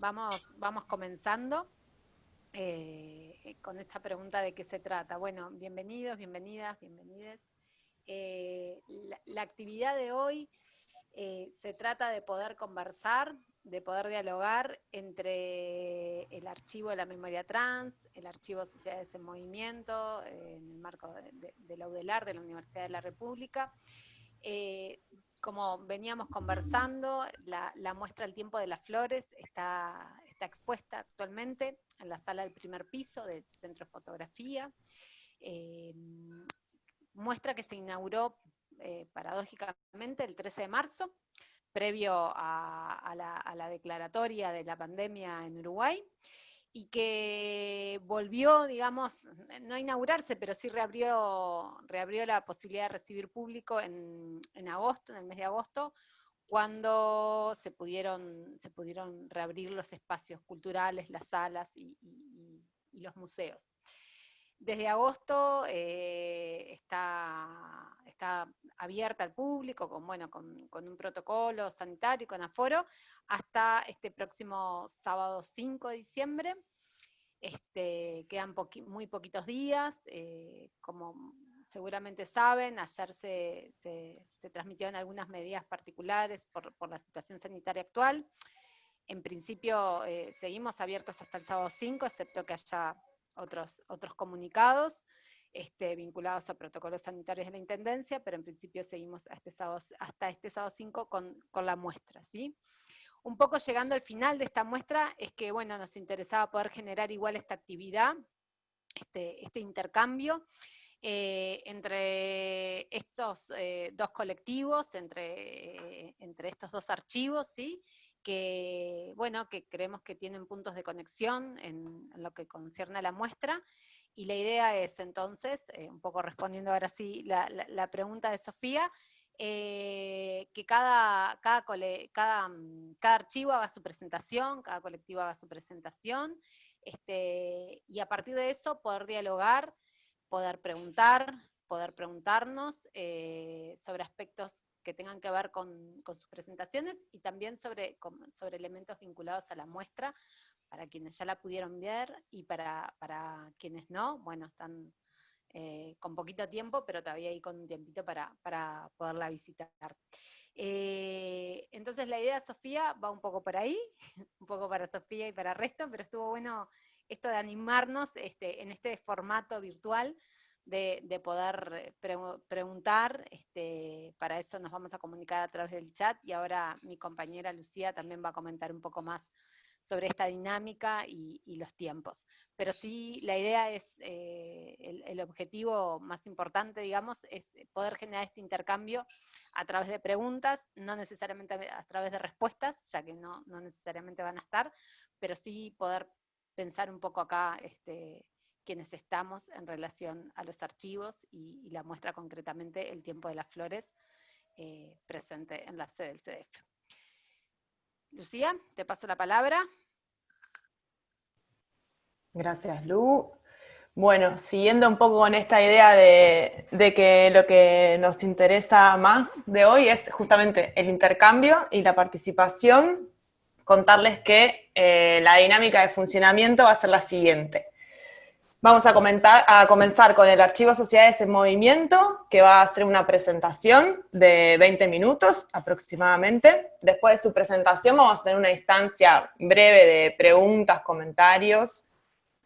vamos comenzando con esta pregunta de qué se trata. Bueno, bienvenidos, bienvenidas, bienvenides. La actividad de hoy se trata de poder conversar, de poder dialogar entre el archivo de la memoria trans, el archivo Sociedades en Movimiento, en el marco de la UDELAR, de la Universidad de la República. Como veníamos conversando, la muestra El tiempo de las flores está expuesta actualmente en la sala del primer piso del Centro de Fotografía. Muestra que se inauguró paradójicamente el 13 de marzo, previo a la declaratoria de la pandemia en Uruguay, y que volvió, digamos, no a inaugurarse, pero sí reabrió la posibilidad de recibir público en agosto, en el mes de agosto, cuando se pudieron reabrir los espacios culturales, las salas y los museos. Desde agosto está abierta al público con un protocolo sanitario y con aforo hasta este próximo sábado 5 de diciembre. Quedan muy poquitos días, como seguramente saben, ayer se transmitieron algunas medidas particulares por la situación sanitaria actual. En principio seguimos abiertos hasta el sábado 5, excepto que haya otros comunicados vinculados a protocolos sanitarios de la Intendencia, pero en principio seguimos hasta este sábado 5 con la muestra, ¿sí? Un poco llegando al final de esta muestra es que, bueno, nos interesaba poder generar igual esta actividad, este intercambio, entre estos dos colectivos, entre estos dos archivos, ¿sí? Que creemos que tienen puntos de conexión en lo que concierne a la muestra, y la idea es entonces, un poco respondiendo ahora sí la pregunta de Sofía, que cada archivo haga su presentación, cada colectivo haga su presentación, y a partir de eso poder dialogar, poder preguntarnos sobre aspectos que tengan que ver con sus presentaciones, y también sobre elementos vinculados a la muestra, para quienes ya la pudieron ver y para quienes no, bueno, están con poquito tiempo, pero todavía hay con un tiempito para poderla visitar. Entonces la idea, Sofía, va un poco por ahí, un poco para Sofía y para el resto, pero estuvo bueno esto de animarnos en este formato virtual, de poder preguntar. Para eso nos vamos a comunicar a través del chat, y ahora mi compañera Lucía también va a comentar un poco más sobre esta dinámica y los tiempos. Pero sí, la idea es, el objetivo más importante, digamos, es poder generar este intercambio a través de preguntas, no necesariamente a través de respuestas, ya que no necesariamente van a estar, pero sí poder pensar un poco acá quienes estamos en relación a los archivos y la muestra, concretamente El tiempo de las flores, presente en la sede del CDF. Lucía, te paso la palabra. Gracias, Lu. Bueno, siguiendo un poco con esta idea de que lo que nos interesa más de hoy es justamente el intercambio y la participación, contarles que la dinámica de funcionamiento va a ser la siguiente. Vamos a comenzar con el archivo Sociedades en Movimiento, que va a hacer una presentación de 20 minutos aproximadamente. Después de su presentación vamos a tener una instancia breve de preguntas, comentarios.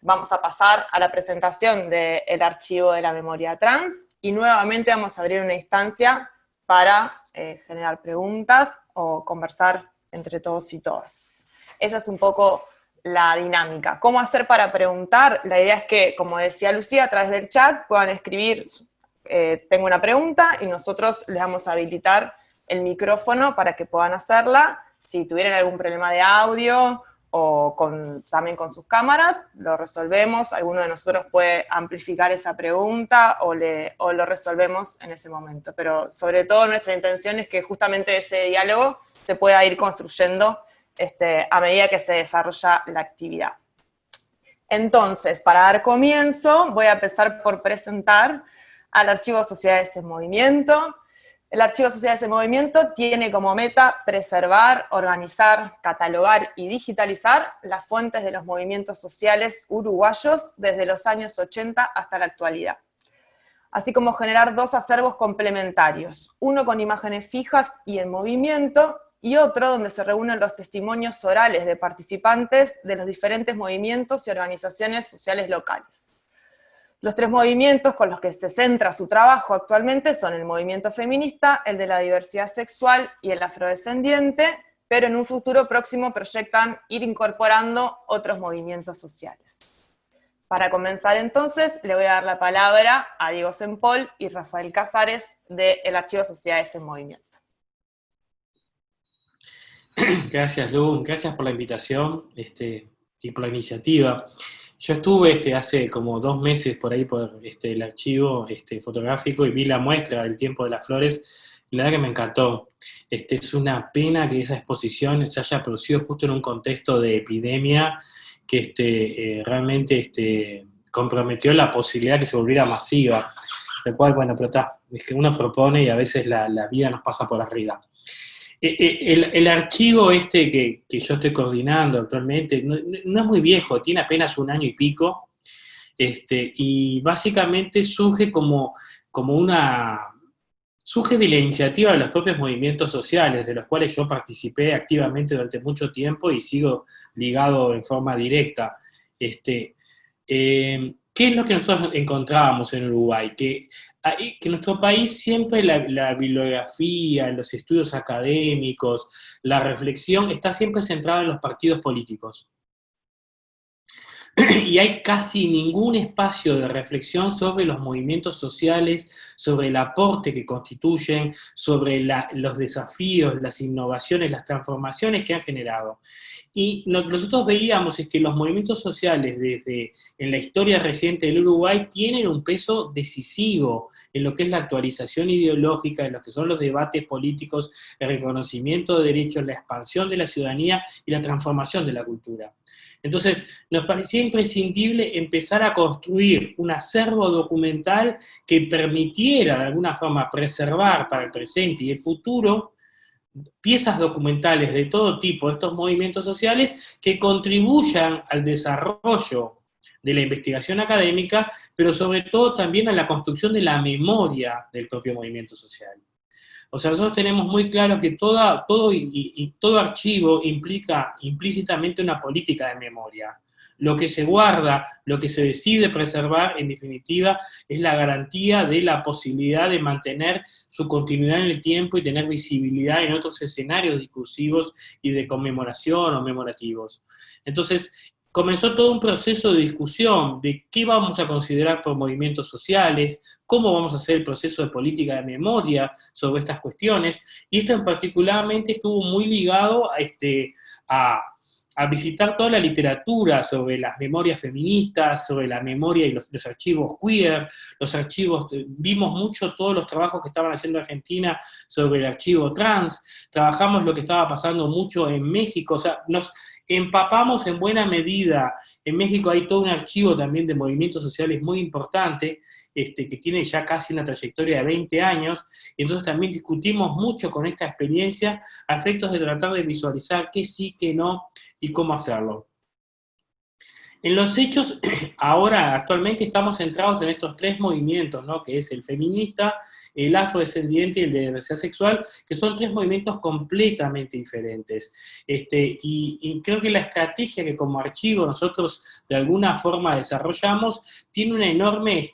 Vamos a pasar a la presentación del archivo de la memoria trans, y nuevamente vamos a abrir una instancia para generar preguntas o conversar entre todos y todas. Esa es un poco la dinámica. ¿Cómo hacer para preguntar? La idea es que, como decía Lucía, a través del chat puedan escribir, tengo una pregunta, y nosotros les vamos a habilitar el micrófono para que puedan hacerla. Si tuvieran algún problema de audio o también con sus cámaras, lo resolvemos. Alguno de nosotros puede amplificar esa pregunta o lo resolvemos en ese momento. Pero sobre todo nuestra intención es que justamente ese diálogo se pueda ir construyendo a medida que se desarrolla la actividad. Entonces, para dar comienzo, voy a empezar por presentar al archivo Sociedades en Movimiento. El Archivo Sociales en Movimiento tiene como meta preservar, organizar, catalogar y digitalizar las fuentes de los movimientos sociales uruguayos desde los años 80 hasta la actualidad, así como generar dos acervos complementarios, uno con imágenes fijas y en movimiento, y otro donde se reúnen los testimonios orales de participantes de los diferentes movimientos y organizaciones sociales locales. Los tres movimientos con los que se centra su trabajo actualmente son el movimiento feminista, el de la diversidad sexual y el afrodescendiente, pero en un futuro próximo proyectan ir incorporando otros movimientos sociales. Para comenzar entonces, le voy a dar la palabra a Diego Sempol y Rafael Casares del Archivo Sociales en Movimiento. Gracias, Lu, gracias por la invitación y por la iniciativa. Yo estuve hace como 2 meses por ahí por el archivo fotográfico y vi la muestra del Tiempo de las Flores, y la verdad que me encantó. Es una pena que esa exposición se haya producido justo en un contexto de epidemia que realmente comprometió la posibilidad de que se volviera masiva, lo cual, bueno, pero es que uno propone y a veces la vida nos pasa por arriba. El archivo que yo estoy coordinando actualmente no es muy viejo, tiene apenas 1 año y pico, y básicamente surge surge de la iniciativa de los propios movimientos sociales, de los cuales yo participé activamente durante mucho tiempo y sigo ligado en forma directa. ¿Qué es lo que nosotros encontrábamos en Uruguay? Que en nuestro país siempre la bibliografía, los estudios académicos, la reflexión está siempre centrada en los partidos políticos. Y hay casi ningún espacio de reflexión sobre los movimientos sociales, sobre el aporte que constituyen, sobre los desafíos, las innovaciones, las transformaciones que han generado. Y lo que nosotros veíamos es que los movimientos sociales en la historia reciente del Uruguay tienen un peso decisivo en lo que es la actualización ideológica, en lo que son los debates políticos, el reconocimiento de derechos, la expansión de la ciudadanía y la transformación de la cultura. Entonces, nos parecía imprescindible empezar a construir un acervo documental que permitiera de alguna forma preservar para el presente y el futuro piezas documentales de todo tipo de estos movimientos sociales que contribuyan al desarrollo de la investigación académica, pero sobre todo también a la construcción de la memoria del propio movimiento social. O sea, nosotros tenemos muy claro que todo archivo implica implícitamente una política de memoria. Lo que se guarda, lo que se decide preservar, en definitiva, es la garantía de la posibilidad de mantener su continuidad en el tiempo y tener visibilidad en otros escenarios discursivos y de conmemoración o memorativos. Entonces, comenzó todo un proceso de discusión de qué vamos a considerar por movimientos sociales, cómo vamos a hacer el proceso de política de memoria sobre estas cuestiones, y esto en particularmente estuvo muy ligado a visitar toda la literatura sobre las memorias feministas, sobre la memoria y los archivos queer, vimos mucho todos los trabajos que estaban haciendo Argentina sobre el archivo trans, trabajamos lo que estaba pasando mucho en México, o sea, nos empapamos en buena medida. En México hay todo un archivo también de movimientos sociales muy importante, que tiene ya casi una trayectoria de 20 años, y entonces también discutimos mucho con esta experiencia a efectos de tratar de visualizar qué sí, qué no, y cómo hacerlo. En los hechos, ahora actualmente estamos centrados en estos 3 movimientos, ¿no? Que es el feminista, el afrodescendiente y el de diversidad sexual, que son 3 movimientos completamente diferentes. Y creo que la estrategia que como archivo nosotros de alguna forma desarrollamos tiene una enorme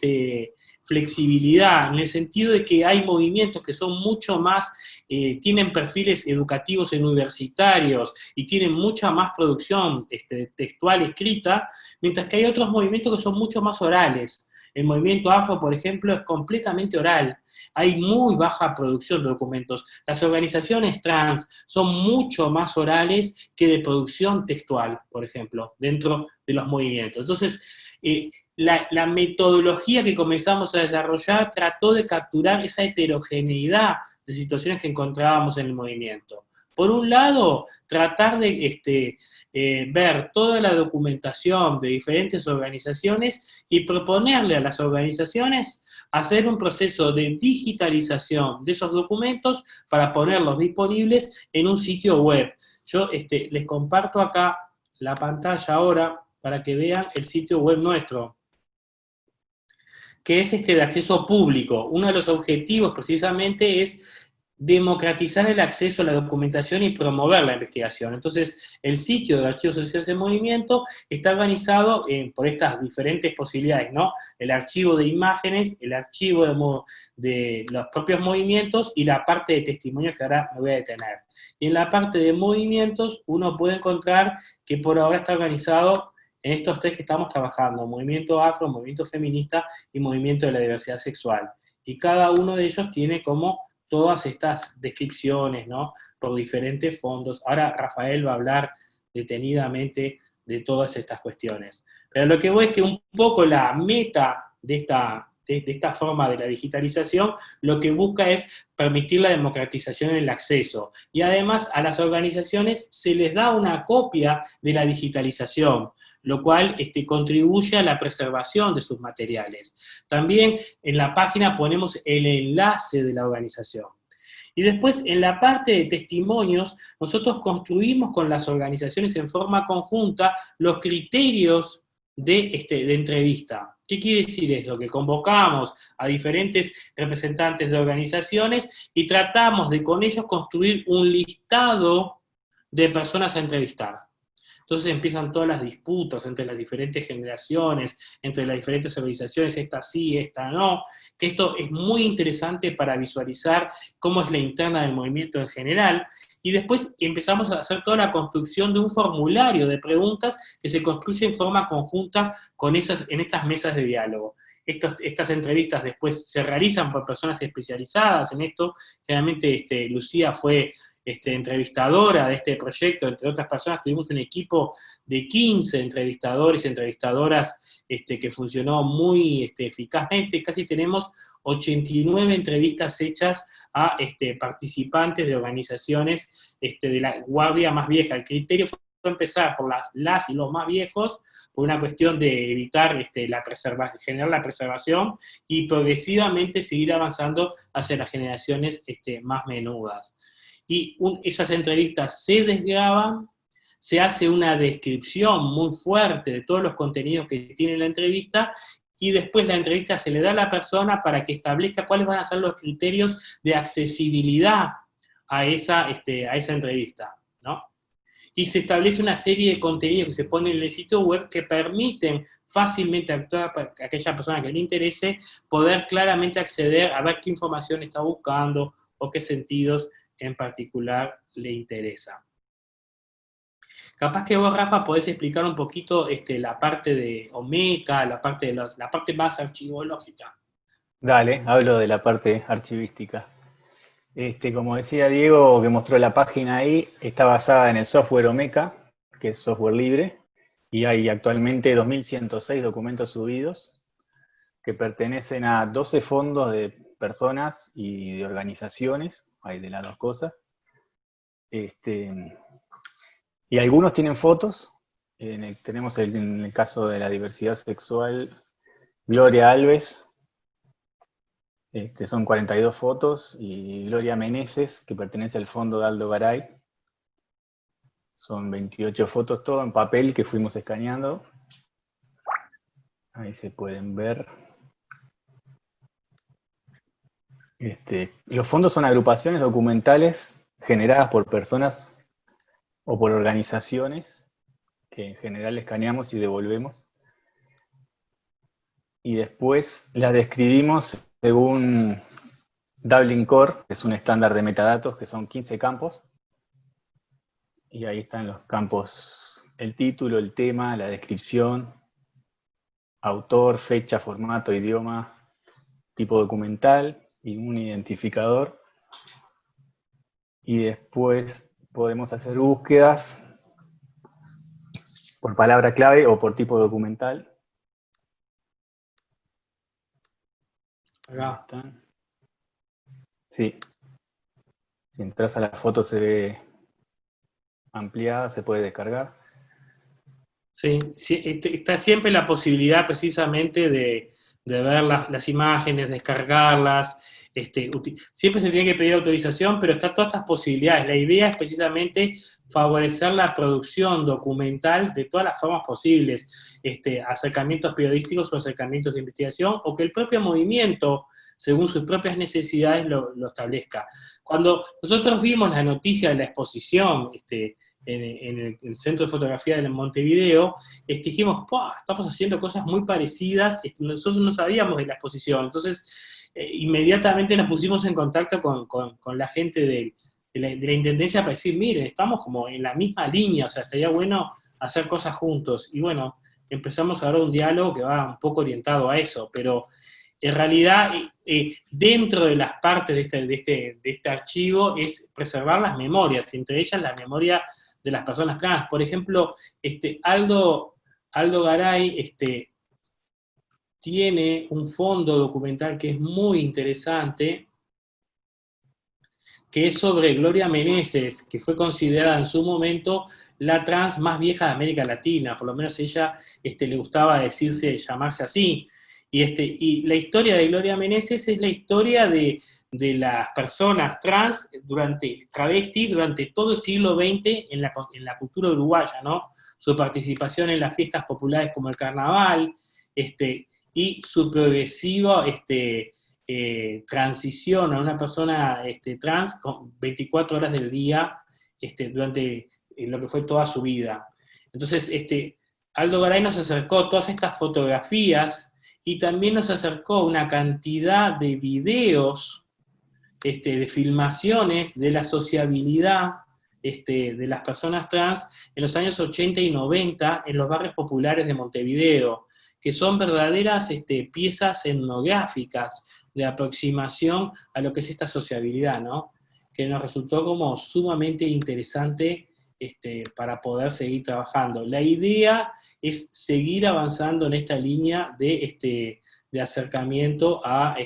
flexibilidad, en el sentido de que hay movimientos que son mucho más, tienen perfiles educativos en universitarios y tienen mucha más producción textual escrita, mientras que hay otros movimientos que son mucho más orales. El movimiento afro, por ejemplo, es completamente oral. Hay muy baja producción de documentos. Las organizaciones trans son mucho más orales que de producción textual, por ejemplo, dentro de los movimientos. Entonces, la metodología que comenzamos a desarrollar trató de capturar esa heterogeneidad de situaciones que encontrábamos en el movimiento. Por un lado, tratar de ver toda la documentación de diferentes organizaciones y proponerle a las organizaciones hacer un proceso de digitalización de esos documentos para ponerlos disponibles en un sitio web. Yo les comparto acá la pantalla ahora para que vean el sitio web nuestro, que es de acceso público. Uno de los objetivos precisamente es democratizar el acceso a la documentación y promover la investigación. Entonces, el sitio de Archivos Sociales en Movimiento está organizado por estas diferentes posibilidades, ¿no? El archivo de imágenes, el archivo de los propios movimientos y la parte de testimonios que ahora me voy a detener. Y en la parte de movimientos, uno puede encontrar que por ahora está organizado en estos tres que estamos trabajando: movimiento afro, movimiento feminista y movimiento de la diversidad sexual. Y cada uno de ellos tiene como todas estas descripciones, ¿no? Por diferentes fondos. Ahora Rafael va a hablar detenidamente de todas estas cuestiones. Pero lo que voy es que un poco la meta de esta forma de la digitalización, lo que busca es permitir la democratización en el acceso. Y además a las organizaciones se les da una copia de la digitalización, lo cual contribuye a la preservación de sus materiales. También en la página ponemos el enlace de la organización. Y después, en la parte de testimonios, nosotros construimos con las organizaciones en forma conjunta los criterios de entrevista. ¿Qué quiere decir eso? Que convocamos a diferentes representantes de organizaciones y tratamos de con ellos construir un listado de personas a entrevistar. Entonces empiezan todas las disputas entre las diferentes generaciones, entre las diferentes organizaciones, esta sí, esta no, que esto es muy interesante para visualizar cómo es la interna del movimiento en general, y después empezamos a hacer toda la construcción de un formulario de preguntas que se construye en forma conjunta en estas mesas de diálogo. Estas entrevistas después se realizan por personas especializadas en esto. Generalmente Lucía fue entrevistadora de este proyecto. Entre otras personas tuvimos un equipo de 15 entrevistadores y entrevistadoras que funcionó muy eficazmente. Casi tenemos 89 entrevistas hechas a participantes de organizaciones de la guardia más vieja. El criterio fue empezar por las y los más viejos, por una cuestión de evitar generar la preservación, y progresivamente seguir avanzando hacia las generaciones más menudas. Y esas entrevistas se desgraban, se hace una descripción muy fuerte de todos los contenidos que tiene la entrevista, y después la entrevista se le da a la persona para que establezca cuáles van a ser los criterios de accesibilidad a esa entrevista, ¿no? Y se establece una serie de contenidos que se ponen en el sitio web que permiten fácilmente a aquella persona que le interese poder claramente acceder a ver qué información está buscando o qué sentidos en particular le interesa. Capaz que vos, Rafa, podés explicar un poquito la parte de Omeka, la parte más archivológica. Dale, hablo de la parte archivística. Como decía Diego, que mostró la página ahí, está basada en el software Omeka, que es software libre, y hay actualmente 2.106 documentos subidos que pertenecen a 12 fondos de personas y de organizaciones, hay de las dos cosas. Y algunos tienen fotos. Tenemos en el caso de la diversidad sexual, Gloria Alves, son 42 fotos, y Gloria Meneses, que pertenece al fondo de Aldo Garay, son 28 fotos, todo en papel que fuimos escaneando. Ahí se pueden ver. Los fondos son agrupaciones documentales generadas por personas o por organizaciones que en general escaneamos y devolvemos. Y después las describimos según Dublin Core, que es un estándar de metadatos, que son 15 campos. Y ahí están los campos: el título, el tema, la descripción, autor, fecha, formato, idioma, tipo documental y un identificador. Y después podemos hacer búsquedas por palabra clave o por tipo documental. Acá. Sí. Si entras a la foto se ve ampliada, se puede descargar. Sí, está siempre la posibilidad precisamente de ver las imágenes, descargarlas. Siempre se tiene que pedir autorización, pero está todas estas posibilidades. La idea es precisamente favorecer la producción documental de todas las formas posibles, acercamientos periodísticos o acercamientos de investigación, o que el propio movimiento, según sus propias necesidades, lo establezca. Cuando nosotros vimos la noticia de la exposición, en el Centro de Fotografía de Montevideo, dijimos, estamos haciendo cosas muy parecidas, nosotros no sabíamos de la exposición, entonces inmediatamente nos pusimos en contacto con la gente de la Intendencia para decir, miren, estamos como en la misma línea, o sea, estaría bueno hacer cosas juntos, y bueno, empezamos a ver un diálogo que va un poco orientado a eso, pero en realidad, dentro de las partes de este archivo es preservar las memorias, entre ellas la memoria de las personas trans. Por ejemplo, Aldo Garay tiene un fondo documental que es muy interesante, que es sobre Gloria Meneses, que fue considerada en su momento la trans más vieja de América Latina, por lo menos ella le gustaba llamarse así. Y la historia de Gloria Meneses es la historia de las personas trans, travestis, durante todo el siglo XX en la cultura uruguaya, ¿no? Su participación en las fiestas populares como el carnaval, y su progresiva transición a una persona trans con 24 horas del día durante lo que fue toda su vida. Entonces, Aldo Garay nos acercó todas estas fotografías y también nos acercó una cantidad de videos, de filmaciones de la sociabilidad de las personas trans en los años 80 y 90 en los barrios populares de Montevideo, que son verdaderas piezas etnográficas de aproximación a lo que es esta sociabilidad, ¿no? Que nos resultó como sumamente interesante para poder seguir trabajando. La idea es seguir avanzando en esta línea de acercamiento a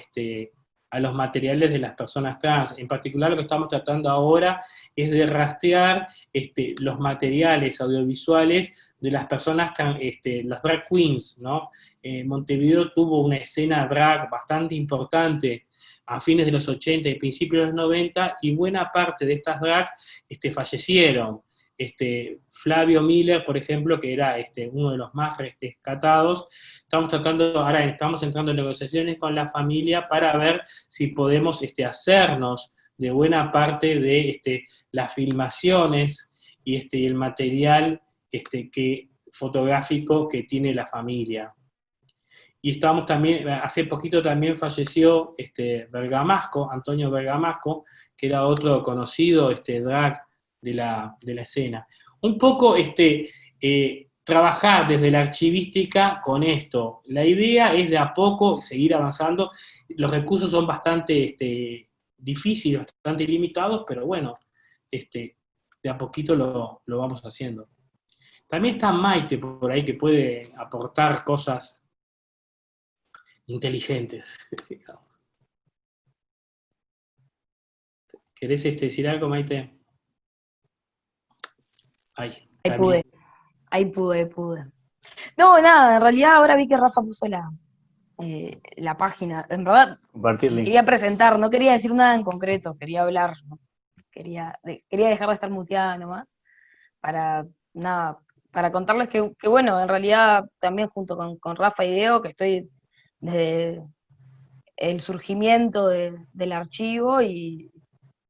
los materiales de las personas trans. En particular lo que estamos tratando ahora es de rastrear los materiales audiovisuales de las personas, las drag queens, ¿no? Montevideo tuvo una escena drag bastante importante a fines de los 80 y principios de los 90, y buena parte de estas drag fallecieron. Flavio Miller, por ejemplo, que era uno de los más rescatados. Ahora estamos entrando en negociaciones con la familia para ver si podemos hacernos de buena parte de las filmaciones y el material fotográfico que tiene la familia. Y estamos también, hace poquito también falleció Bergamasco, Antonio Bergamasco, que era otro conocido drag de la escena. Un poco trabajar desde la archivística con esto. La idea es de a poco seguir avanzando. Los recursos son bastante difíciles, bastante limitados, pero bueno, de a poquito lo vamos haciendo. También está Maite por ahí, que puede aportar cosas inteligentes, digamos. ¿Querés decir algo, Maite? Ahí pude. No, nada, en realidad ahora vi que Rafa puso la página. En verdad, quería presentar, no quería decir nada en concreto, quería hablar, ¿no? Quería dejar de estar muteada nomás, para contarles que bueno, en realidad también junto con Rafa y Diego, que estoy desde el surgimiento del archivo, y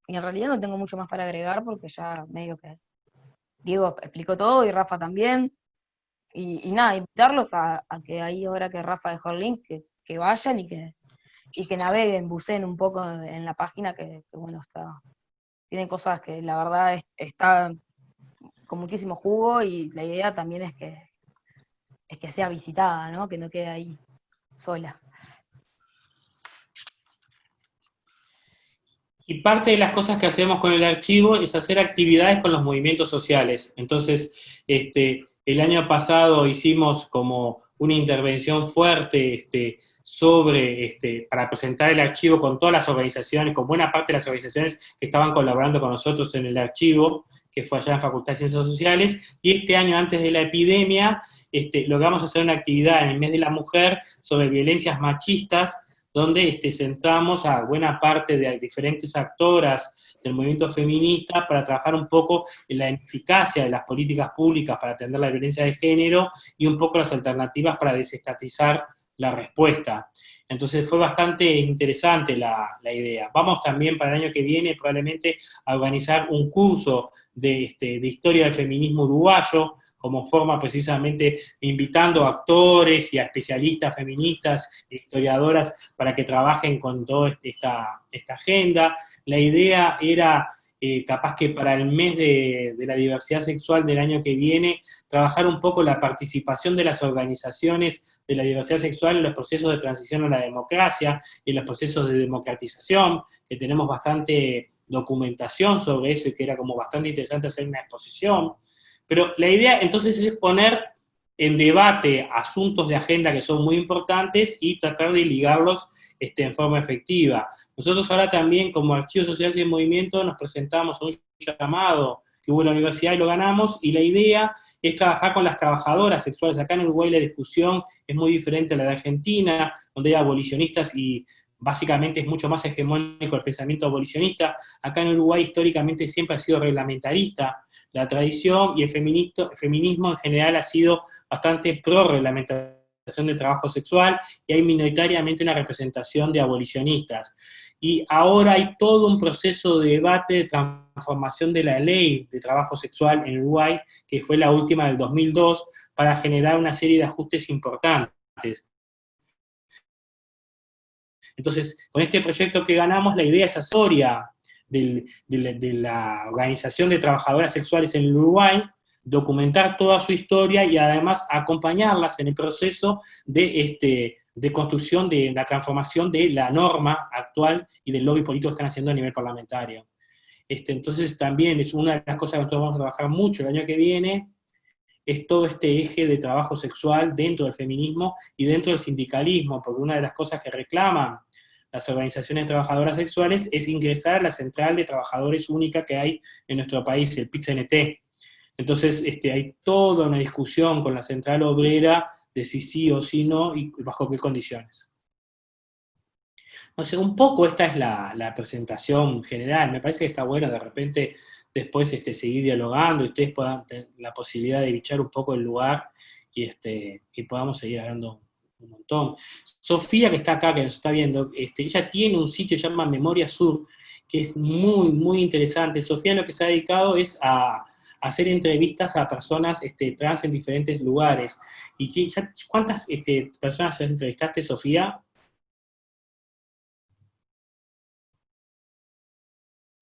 en realidad no tengo mucho más para agregar, porque ya medio que Diego explicó todo y Rafa también, y nada, invitarlos a que ahí, ahora que Rafa dejó el link, que vayan y que naveguen, buceen un poco en la página, que bueno, tienen cosas que la verdad está con muchísimo jugo, y la idea también es que sea visitada, ¿no? Que no quede ahí sola. Y parte de las cosas que hacemos con el archivo es hacer actividades con los movimientos sociales. Entonces, el año pasado hicimos como una intervención fuerte para presentar el archivo con todas las organizaciones, con buena parte de las organizaciones que estaban colaborando con nosotros en el archivo, que fue allá en Facultad de Ciencias Sociales, y este año, antes de la epidemia, lo que vamos a hacer una actividad en el mes de la mujer sobre violencias machistas, donde centramos a buena parte de diferentes actoras del movimiento feminista para trabajar un poco en la eficacia de las políticas públicas para atender la violencia de género y un poco las alternativas para desestatizar la respuesta. Entonces fue bastante interesante la idea. Vamos también para el año que viene probablemente a organizar un curso de historia del feminismo uruguayo, como forma precisamente invitando a actores y a especialistas feministas, historiadoras, para que trabajen con toda esta agenda. La idea era, capaz que para el mes de la diversidad sexual del año que viene, trabajar un poco la participación de las organizaciones de la diversidad sexual en los procesos de transición a la democracia, y en los procesos de democratización, que tenemos bastante documentación sobre eso, y que era como bastante interesante hacer una exposición. Pero la idea entonces es poner en debate asuntos de agenda que son muy importantes y tratar de ligarlos en forma efectiva. Nosotros ahora también, como Archivos Sociales y el Movimiento, nos presentamos a un llamado que hubo en la universidad y lo ganamos, y la idea es trabajar con las trabajadoras sexuales. Acá en Uruguay la discusión es muy diferente a la de Argentina, donde hay abolicionistas y básicamente es mucho más hegemónico el pensamiento abolicionista. Acá en Uruguay históricamente siempre ha sido reglamentarista la tradición, y el feminismo en general ha sido bastante pro-reglamentación del trabajo sexual, y hay minoritariamente una representación de abolicionistas. Y ahora hay todo un proceso de debate de transformación de la ley de trabajo sexual en Uruguay, que fue la última del 2002, para generar una serie de ajustes importantes. Entonces, con este proyecto que ganamos, la idea es historia de la Organización de Trabajadoras Sexuales en el Uruguay, documentar toda su historia y además acompañarlas en el proceso de construcción de la transformación de la norma actual y del lobby político que están haciendo a nivel parlamentario. Entonces también es una de las cosas que nosotros vamos a trabajar mucho el año que viene, es todo este eje de trabajo sexual dentro del feminismo y dentro del sindicalismo, porque una de las cosas que reclaman las organizaciones trabajadoras sexuales es ingresar a la central de trabajadores única que hay en nuestro país, el PIT-CNT. Entonces hay toda una discusión con la central obrera de si sí o si no y bajo qué condiciones. O sea, un poco esta es la presentación general. Me parece que está bueno de repente después seguir dialogando y ustedes puedan tener la posibilidad de bichar un poco el lugar y podamos seguir hablando un montón. Sofía, que está acá, que nos está viendo, ella tiene un sitio que se llama Memoria Sur, que es muy, muy interesante. Sofía lo que se ha dedicado es a hacer entrevistas a personas trans en diferentes lugares. ¿Y cuántas personas entrevistaste, Sofía?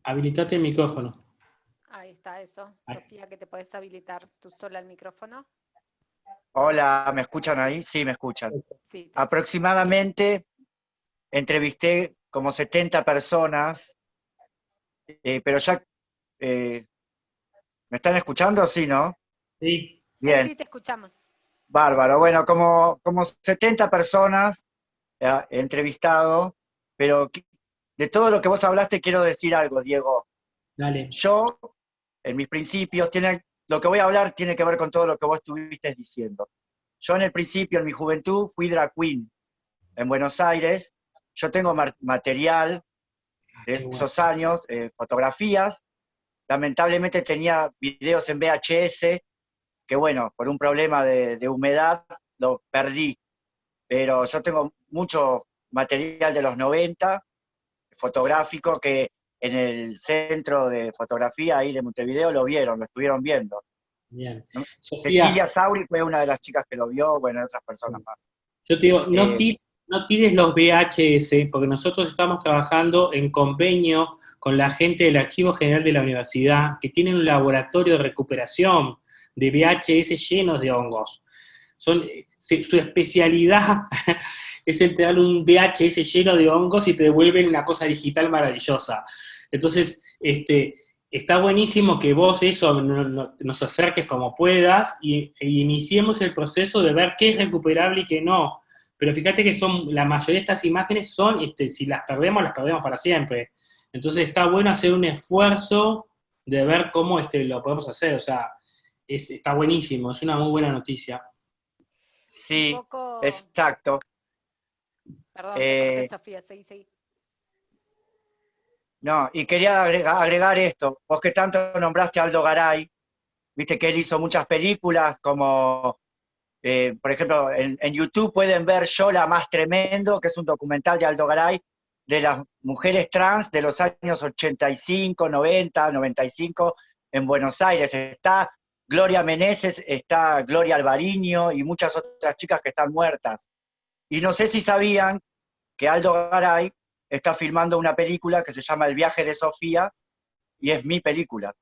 Habilitate el micrófono. Ahí está eso. Sofía, que te podés habilitar tú sola el micrófono. Hola, ¿me escuchan ahí? Sí, me escuchan. Sí, Aproximadamente entrevisté como 70 personas, pero ya... ¿me están escuchando? Sí, ¿no? Sí. Bien. Sí, te escuchamos. Bárbaro. Bueno, como 70 personas he entrevistado, pero de todo lo que vos hablaste quiero decir algo, Diego. Dale. Yo, en mis principios, lo que voy a hablar tiene que ver con todo lo que vos estuviste diciendo. Yo en el principio, en mi juventud, fui drag queen en Buenos Aires. Yo tengo material de esos años, fotografías. Lamentablemente tenía videos en VHS, que bueno, por un problema de humedad lo perdí. Pero yo tengo mucho material de los 90, fotográfico, que en el centro de fotografía ahí de Montevideo lo estuvieron viendo. Bien. ¿No? Sofía, Cecilia Sauri fue una de las chicas que lo vio, bueno, otras personas más. yo te digo, no tires los VHS, porque nosotros estamos trabajando en convenio con la gente del Archivo General de la Universidad, que tienen un laboratorio de recuperación de VHS llenos de hongos. Su especialidad es entregar un VHS lleno de hongos y te devuelven una cosa digital maravillosa. Entonces, está buenísimo que vos nos acerques como puedas y iniciemos el proceso de ver qué es recuperable y qué no. Pero fíjate que la mayoría de estas imágenes son, si las perdemos para siempre. Entonces está bueno hacer un esfuerzo de ver cómo lo podemos hacer, o sea, está buenísimo, es una muy buena noticia. Sí, poco... exacto. Perdón, te corté, Sofía, seguí. No, y quería agregar esto, vos que tanto nombraste a Aldo Garay, viste que él hizo muchas películas como, por ejemplo, en YouTube pueden ver Yo la más tremendo, que es un documental de Aldo Garay, de las mujeres trans de los años 85, 90, 95, en Buenos Aires. Está Gloria Meneses, está Gloria Alvariño y muchas otras chicas que están muertas. Y no sé si sabían que Aldo Garay está filmando una película que se llama El viaje de Sofía, y es mi película.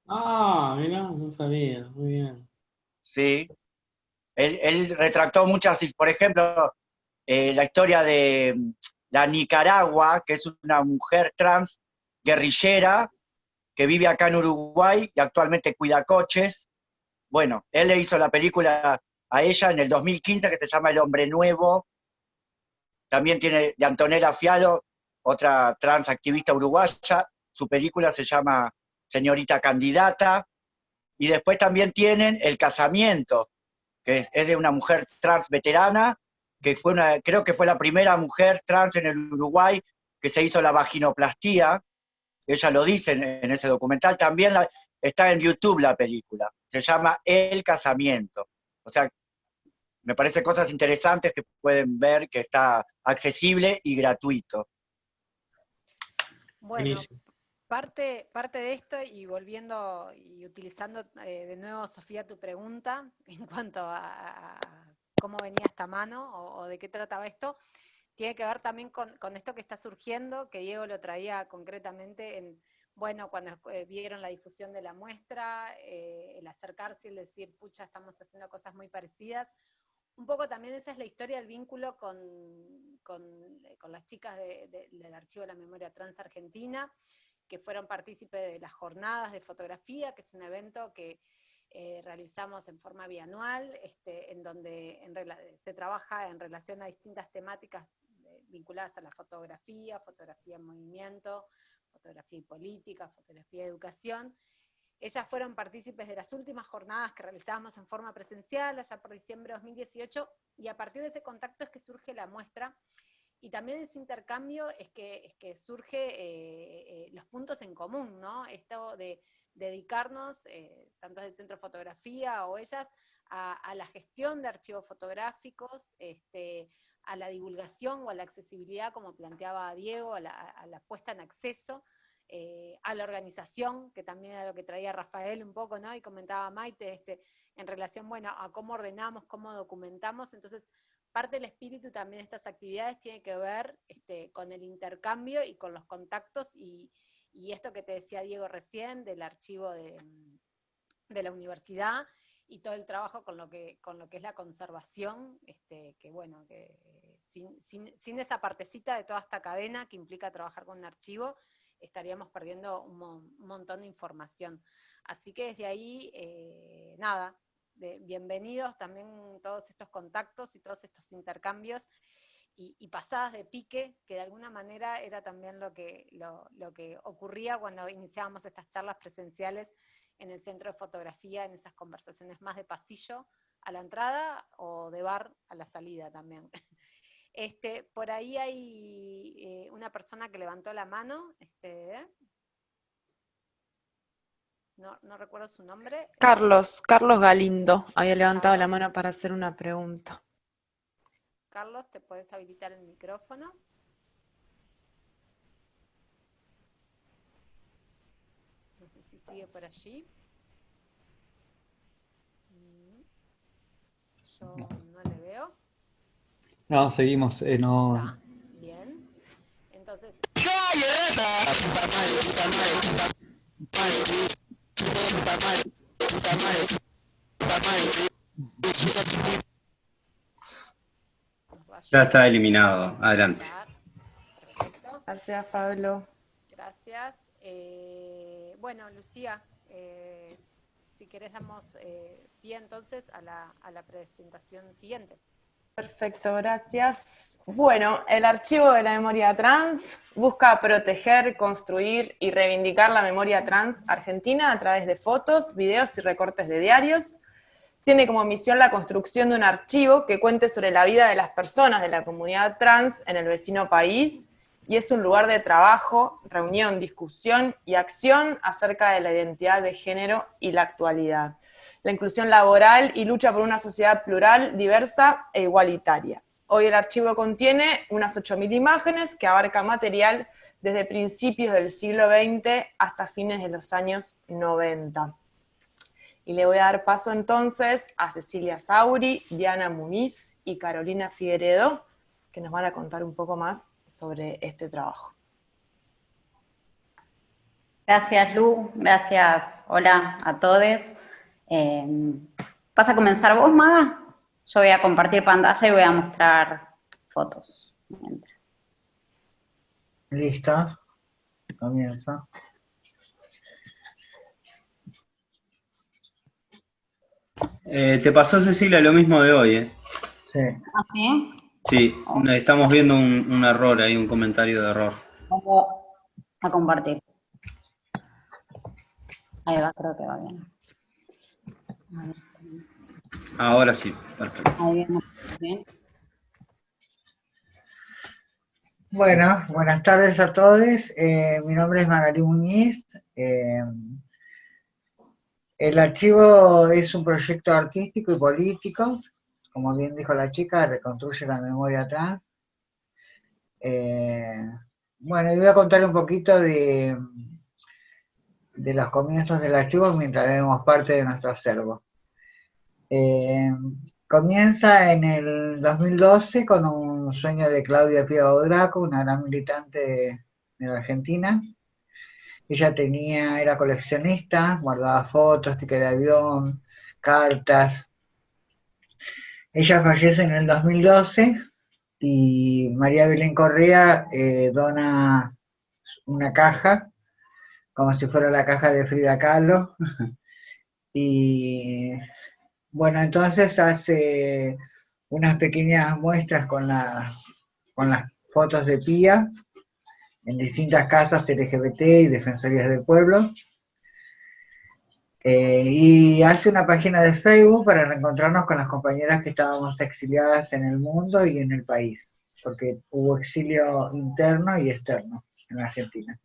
Ah, mirá, no sabía, muy bien. Sí. Él retrató muchas, por ejemplo, la historia de la Nicaragua, que es una mujer trans guerrillera que vive acá en Uruguay y actualmente cuida coches. Bueno, él le hizo la película a ella en el 2015 que se llama El hombre nuevo. También tiene de Antonella Fialo, otra trans activista uruguaya. Su película se llama Señorita Candidata. Y después también tienen El casamiento, que es de una mujer trans veterana, que creo que fue la primera mujer trans en el Uruguay que se hizo la vaginoplastía. Ella lo dice en ese documental. También está en YouTube la película. Se llama El casamiento. O sea, me parece cosas interesantes que pueden ver, que está accesible y gratuito. Bueno, Buenísimo. parte de esto, y volviendo y utilizando de nuevo, Sofía, tu pregunta en cuanto a cómo venía esta mano o de qué trataba esto, tiene que ver también con esto que está surgiendo, que Diego lo traía concretamente bueno, cuando vieron la difusión de la muestra, el acercarse y el decir, pucha, estamos haciendo cosas muy parecidas. Un poco también esa es la historia, el vínculo con las chicas del Archivo de la Memoria Trans Argentina, que fueron partícipes de las jornadas de fotografía, que es un evento que realizamos en forma bianual, en donde se trabaja en relación a distintas temáticas vinculadas a la fotografía en movimiento, fotografía y política, fotografía y educación. Ellas fueron partícipes de las últimas jornadas que realizábamos en forma presencial, allá por diciembre de 2018, y a partir de ese contacto es que surge la muestra, y también ese intercambio es que surge los puntos en común, ¿no? Esto de dedicarnos, tanto desde el Centro de Fotografía o ellas, a la gestión de archivos fotográficos, a la divulgación o a la accesibilidad, como planteaba Diego, a la puesta en acceso, a la organización, que también era lo que traía Rafael un poco, ¿no? Y comentaba Maite, en relación, bueno, a cómo ordenamos, cómo documentamos. Entonces, parte del espíritu también de estas actividades tiene que ver con el intercambio y con los contactos, y esto que te decía Diego recién, del archivo de la universidad, y todo el trabajo con lo que es la conservación, que bueno, que sin esa partecita de toda esta cadena que implica trabajar con un archivo, estaríamos perdiendo un montón de información. Así que desde ahí, nada, bienvenidos también todos estos contactos y todos estos intercambios y pasadas de pique, que de alguna manera era también lo que ocurría cuando iniciábamos estas charlas presenciales en el Centro de Fotografía, en esas conversaciones más de pasillo a la entrada o de bar a la salida también. Por ahí hay una persona que levantó la mano, no recuerdo su nombre. Carlos Galindo había levantado la Carlos, mano para hacer una pregunta. Carlos, ¿te puedes habilitar el micrófono? No sé si sigue por allí. Yo no le veo. No, seguimos. No. Está, bien. Entonces, Ya está eliminado. Adelante. perfecto. Gracias, Pablo. Gracias. Bueno, Lucía, si querés damos pie entonces a la presentación siguiente. Perfecto, gracias. Bueno, el archivo de la memoria trans busca proteger, construir y reivindicar la memoria trans argentina a través de fotos, videos y recortes de diarios. Tiene como misión la construcción de un archivo que cuente sobre la vida de las personas de la comunidad trans en el vecino país, y es un lugar de trabajo, reunión, discusión y acción acerca de la identidad de género y la actualidad, la inclusión laboral y lucha por una sociedad plural, diversa e igualitaria. Hoy el archivo contiene unas 8.000 imágenes que abarca material desde principios del siglo XX hasta fines de los años 90. Y le voy a dar paso entonces a Cecilia Sauri, Diana Muniz y Carolina Figueredo, que nos van a contar un poco más sobre este trabajo. Gracias, Lu. Gracias. Hola a todos. ¿Vas a comenzar vos, Maga? Yo voy a compartir pantalla y voy a mostrar fotos. Listo. Comienza. Te pasó, Cecilia, lo mismo de hoy, ¿eh? Sí. ¿Ah, sí? Sí, estamos viendo un error ahí, un comentario de error. Vamos a compartir. Ahí va, creo que va bien. A ver. Ahora sí, perfecto. Ahí bien. Bueno, buenas tardes a todos. Mi nombre es Magalí Muñiz. El archivo es un proyecto artístico y político, como bien dijo la chica, reconstruye la memoria trans. Bueno, y voy a contar un poquito de los comienzos del archivo mientras vemos parte de nuestro acervo. Comienza en el 2012 con un sueño de Claudia Pía Bodraco, una gran militante de la Argentina. Ella era coleccionista, guardaba fotos, tickets de avión, cartas. Ella fallece en el 2012 y María Belén Correa dona una caja, como si fuera la caja de Frida Kahlo. Y bueno, entonces hace unas pequeñas muestras con las fotos de Pía en distintas casas LGBT y defensorías del pueblo. Y hace una página de Facebook para reencontrarnos con las compañeras que estábamos exiliadas en el mundo y en el país, porque hubo exilio interno y externo en la Argentina.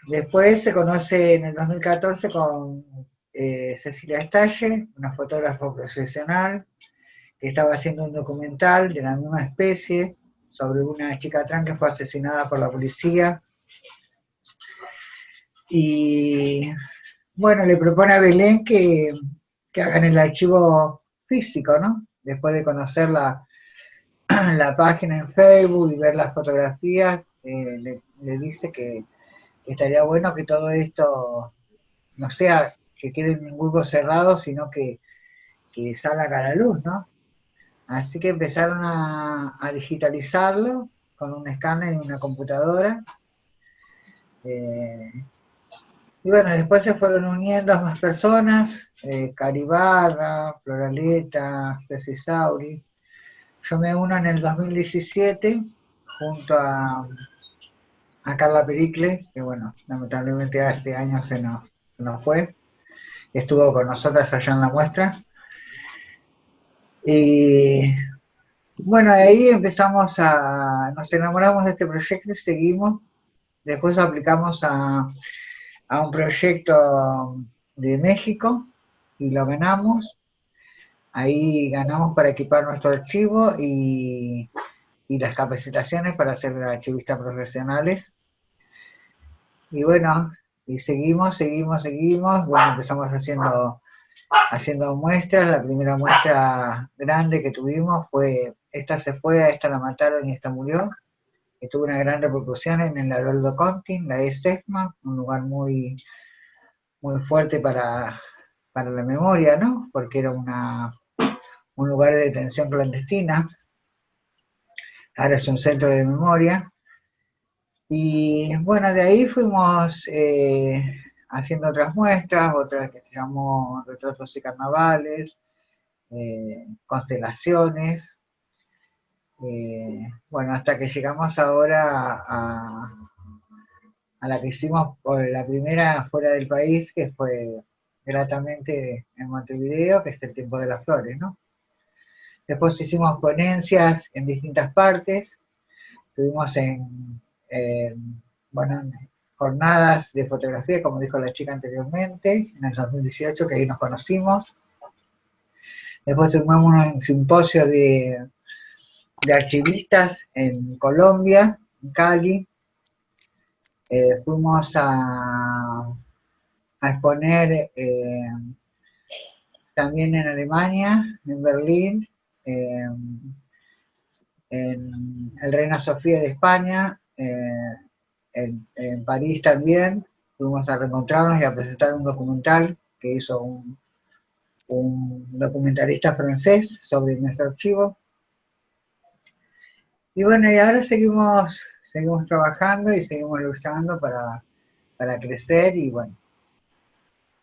Después se conoce en el 2014 con Cecilia Estalle, una fotógrafa profesional, que estaba haciendo un documental de la misma especie sobre una chica trans que fue asesinada por la policía. Y bueno, le propone a Belén que hagan el archivo físico, ¿no? Después de conocer la página en Facebook y ver las fotografías, le dice que estaría bueno que todo esto no sea que quede en un grupo cerrado, sino que salga a la luz, ¿no? Así que empezaron a digitalizarlo con un escáner y una computadora. Y bueno, después se fueron uniendo más personas, Caribarra, Floraleta, Sauri. Yo me uno en el 2017 junto a Carla Pericles, que bueno, lamentablemente este año se nos fue. Estuvo con nosotras allá en la muestra. Y bueno, ahí nos enamoramos de este proyecto y seguimos. Después aplicamos a un proyecto de México y lo ganamos. Ahí ganamos para equipar nuestro archivo y las capacitaciones para ser archivistas profesionales. Y bueno, y seguimos. Bueno, empezamos haciendo muestras. La primera muestra grande que tuvimos fue Esta se fue, a esta la mataron y esta murió, que tuvo una gran repercusión en el Haroldo Conti, la ESESMA, un lugar muy, muy fuerte para la memoria, ¿no? Porque era un lugar de detención clandestina. Ahora es un centro de memoria. Y bueno, de ahí fuimos haciendo otras muestras, otra que se llamó Retratos y Carnavales, constelaciones, bueno, hasta que llegamos ahora a la que hicimos por la primera fuera del país, que fue gratamente en Montevideo, que es el Tiempo de las Flores, ¿no? Después hicimos ponencias en distintas partes, estuvimos en jornadas de fotografía, como dijo la chica anteriormente, en el 2018, que ahí nos conocimos. Después tuvimos un simposio de archivistas en Colombia, en Cali. Fuimos a exponer también en Alemania, en Berlín, en el Reina Sofía de España, en París también. Fuimos a reencontrarnos y a presentar un documental que hizo un documentalista francés sobre nuestro archivo. Y bueno, y ahora seguimos trabajando y seguimos luchando para crecer, y bueno,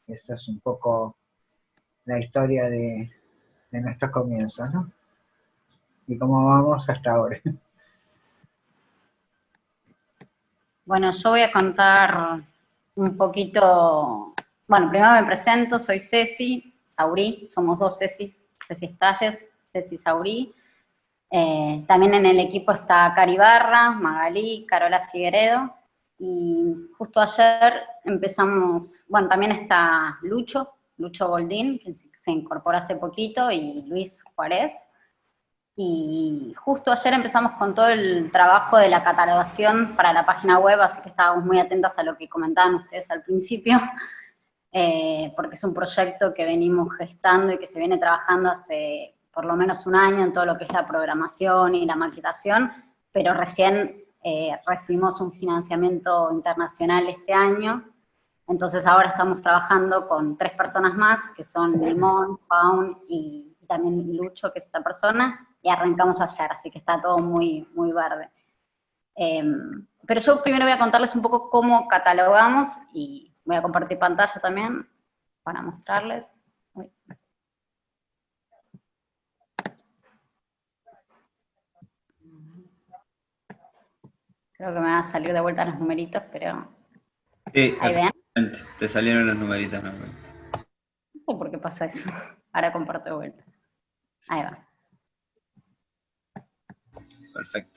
eso es un poco la historia de nuestros comienzos, ¿no? Y cómo vamos hasta ahora. Bueno, yo voy a contar un poquito, bueno, primero me presento, soy Ceci Saurí, somos dos Cecis, Ceci Stalles, Ceci Saurí. También en el equipo está Cari Barra, Magalí, Carola Figueredo, y justo ayer empezamos, bueno, también está Lucho Boldín, que se incorporó hace poquito, y Luis Juárez, y justo ayer empezamos con todo el trabajo de la catalogación para la página web, así que estábamos muy atentas a lo que comentaban ustedes al principio, porque es un proyecto que venimos gestando y que se viene trabajando hace por lo menos un año en todo lo que es la programación y la maquetación, pero recién recibimos un financiamiento internacional este año, entonces ahora estamos trabajando con 3 personas más, que son Limón, Faun y también Lucho, que es esta persona, y arrancamos ayer, así que está todo muy, muy verde. Pero yo primero voy a contarles un poco cómo catalogamos, y voy a compartir pantalla también para mostrarles. Uy. Creo que me van a salir de vuelta los numeritos, pero... Sí, ahí ven. Te salieron los numeritos. No sé por qué pasa eso. Ahora comparto de vuelta. Ahí va. Perfecto.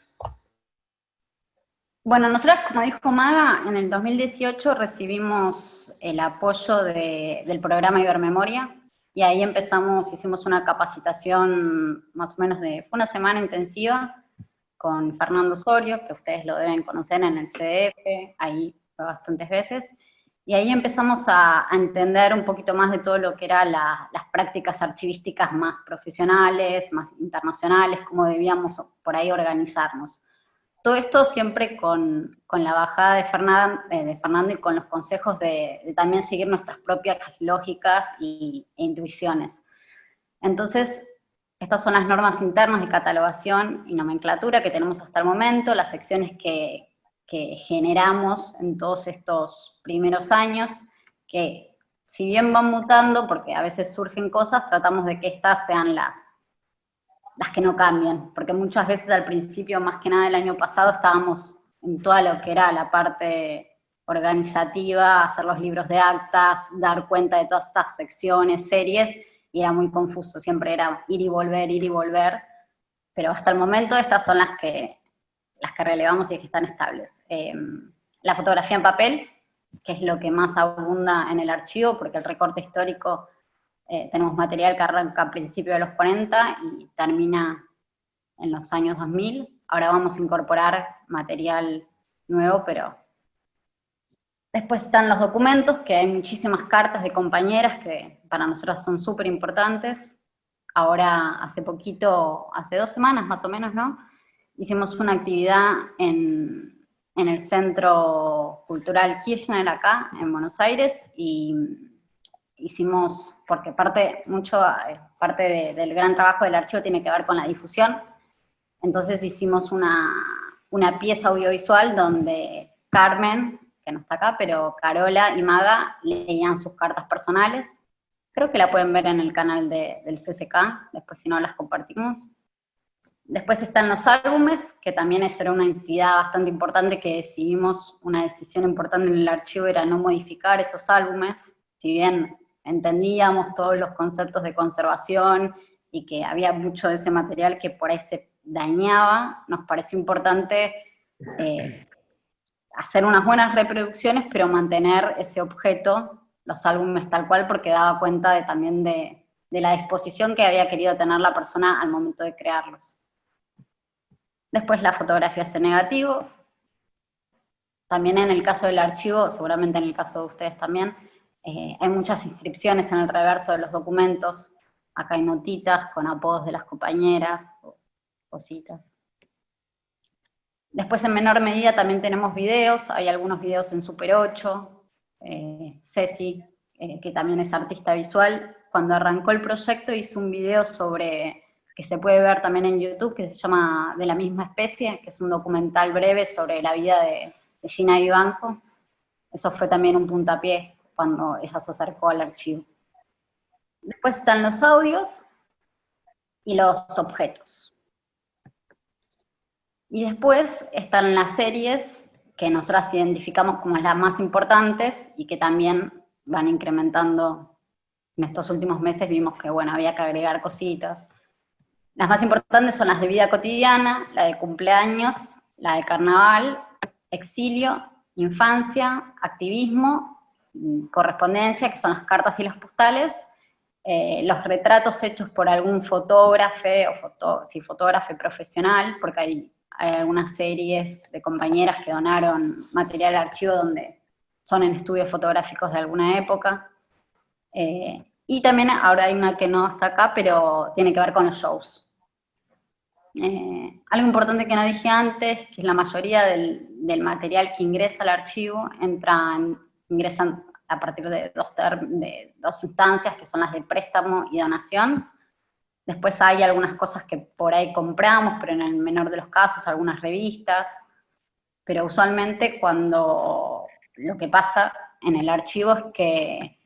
Bueno, nosotros, como dijo Maga, en el 2018 recibimos el apoyo del programa Ibermemoria, y ahí hicimos una capacitación más o menos fue una semana intensiva, con Fernando Osorio, que ustedes lo deben conocer en el CDF, ahí fue bastantes veces, y ahí empezamos a entender un poquito más de todo lo que eran las prácticas archivísticas más profesionales, más internacionales, cómo debíamos por ahí organizarnos. Todo esto siempre con la bajada de Fernando y con los consejos de también seguir nuestras propias lógicas e intuiciones. Entonces, estas son las normas internas de catalogación y nomenclatura que tenemos hasta el momento, las secciones que generamos en todos estos primeros años, que si bien van mutando, porque a veces surgen cosas, tratamos de que estas sean las que no cambian, porque muchas veces al principio, más que nada el año pasado, estábamos en toda lo que era la parte organizativa, hacer los libros de actas, dar cuenta de todas estas secciones, series, y era muy confuso, siempre era ir y volver, pero hasta el momento estas son las que relevamos y que están estables. La fotografía en papel, que es lo que más abunda en el archivo, porque el recorte histórico, tenemos material que arranca a principios de los 40 y termina en los años 2000, ahora vamos a incorporar material nuevo, pero... Después están los documentos, que hay muchísimas cartas de compañeras que para nosotros son súper importantes. Ahora, hace poquito, hace 2 semanas más o menos, ¿no? Hicimos una actividad en el Centro Cultural Kirchner acá, en Buenos Aires, y hicimos, porque parte del gran trabajo del archivo tiene que ver con la difusión, entonces hicimos una pieza audiovisual donde Carmen, que no está acá, pero Carola y Maga leían sus cartas personales, Creo que la pueden ver en el canal del CCK, después si no las compartimos. Después están los álbumes, que también era una entidad bastante importante que decidimos, una decisión importante en el archivo era no modificar esos álbumes, si bien entendíamos todos los conceptos de conservación y que había mucho de ese material que por ahí se dañaba, nos pareció importante hacer unas buenas reproducciones, pero mantener ese objeto, los álbumes tal cual, porque daba cuenta también de la disposición que había querido tener la persona al momento de crearlos. Después las fotografías en negativo. También en el caso del archivo, seguramente en el caso de ustedes también, hay muchas inscripciones en el reverso de los documentos. Acá hay notitas con apodos de las compañeras, o cositas. Después en menor medida también tenemos videos, hay algunos videos en Super 8, Ceci, que también es artista visual, cuando arrancó el proyecto hizo un video sobre, que se puede ver también en YouTube, que se llama De la misma especie, que es un documental breve sobre la vida de Gina Vivanco. Eso fue también un puntapié cuando ella se acercó al archivo. Después están los audios y los objetos. Y después están las series que nosotras identificamos como las más importantes y que también van incrementando. En estos últimos meses vimos que, bueno, había que agregar cositas. Las más importantes son las de vida cotidiana, la de cumpleaños, la de carnaval, exilio, infancia, activismo, correspondencia, que son las cartas y las postales, los retratos hechos por algún fotógrafo o fotógrafo profesional, porque hay algunas series de compañeras que donaron material al archivo donde son en estudios fotográficos de alguna época. Y también ahora hay una que no está acá, pero tiene que ver con los shows. Algo importante que no dije antes, que es la mayoría del material que ingresa al archivo, ingresan a partir de dos instancias, que son las de préstamo y donación. Después hay algunas cosas que por ahí compramos, pero en el menor de los casos, algunas revistas. Pero usualmente cuando lo que pasa en el archivo es que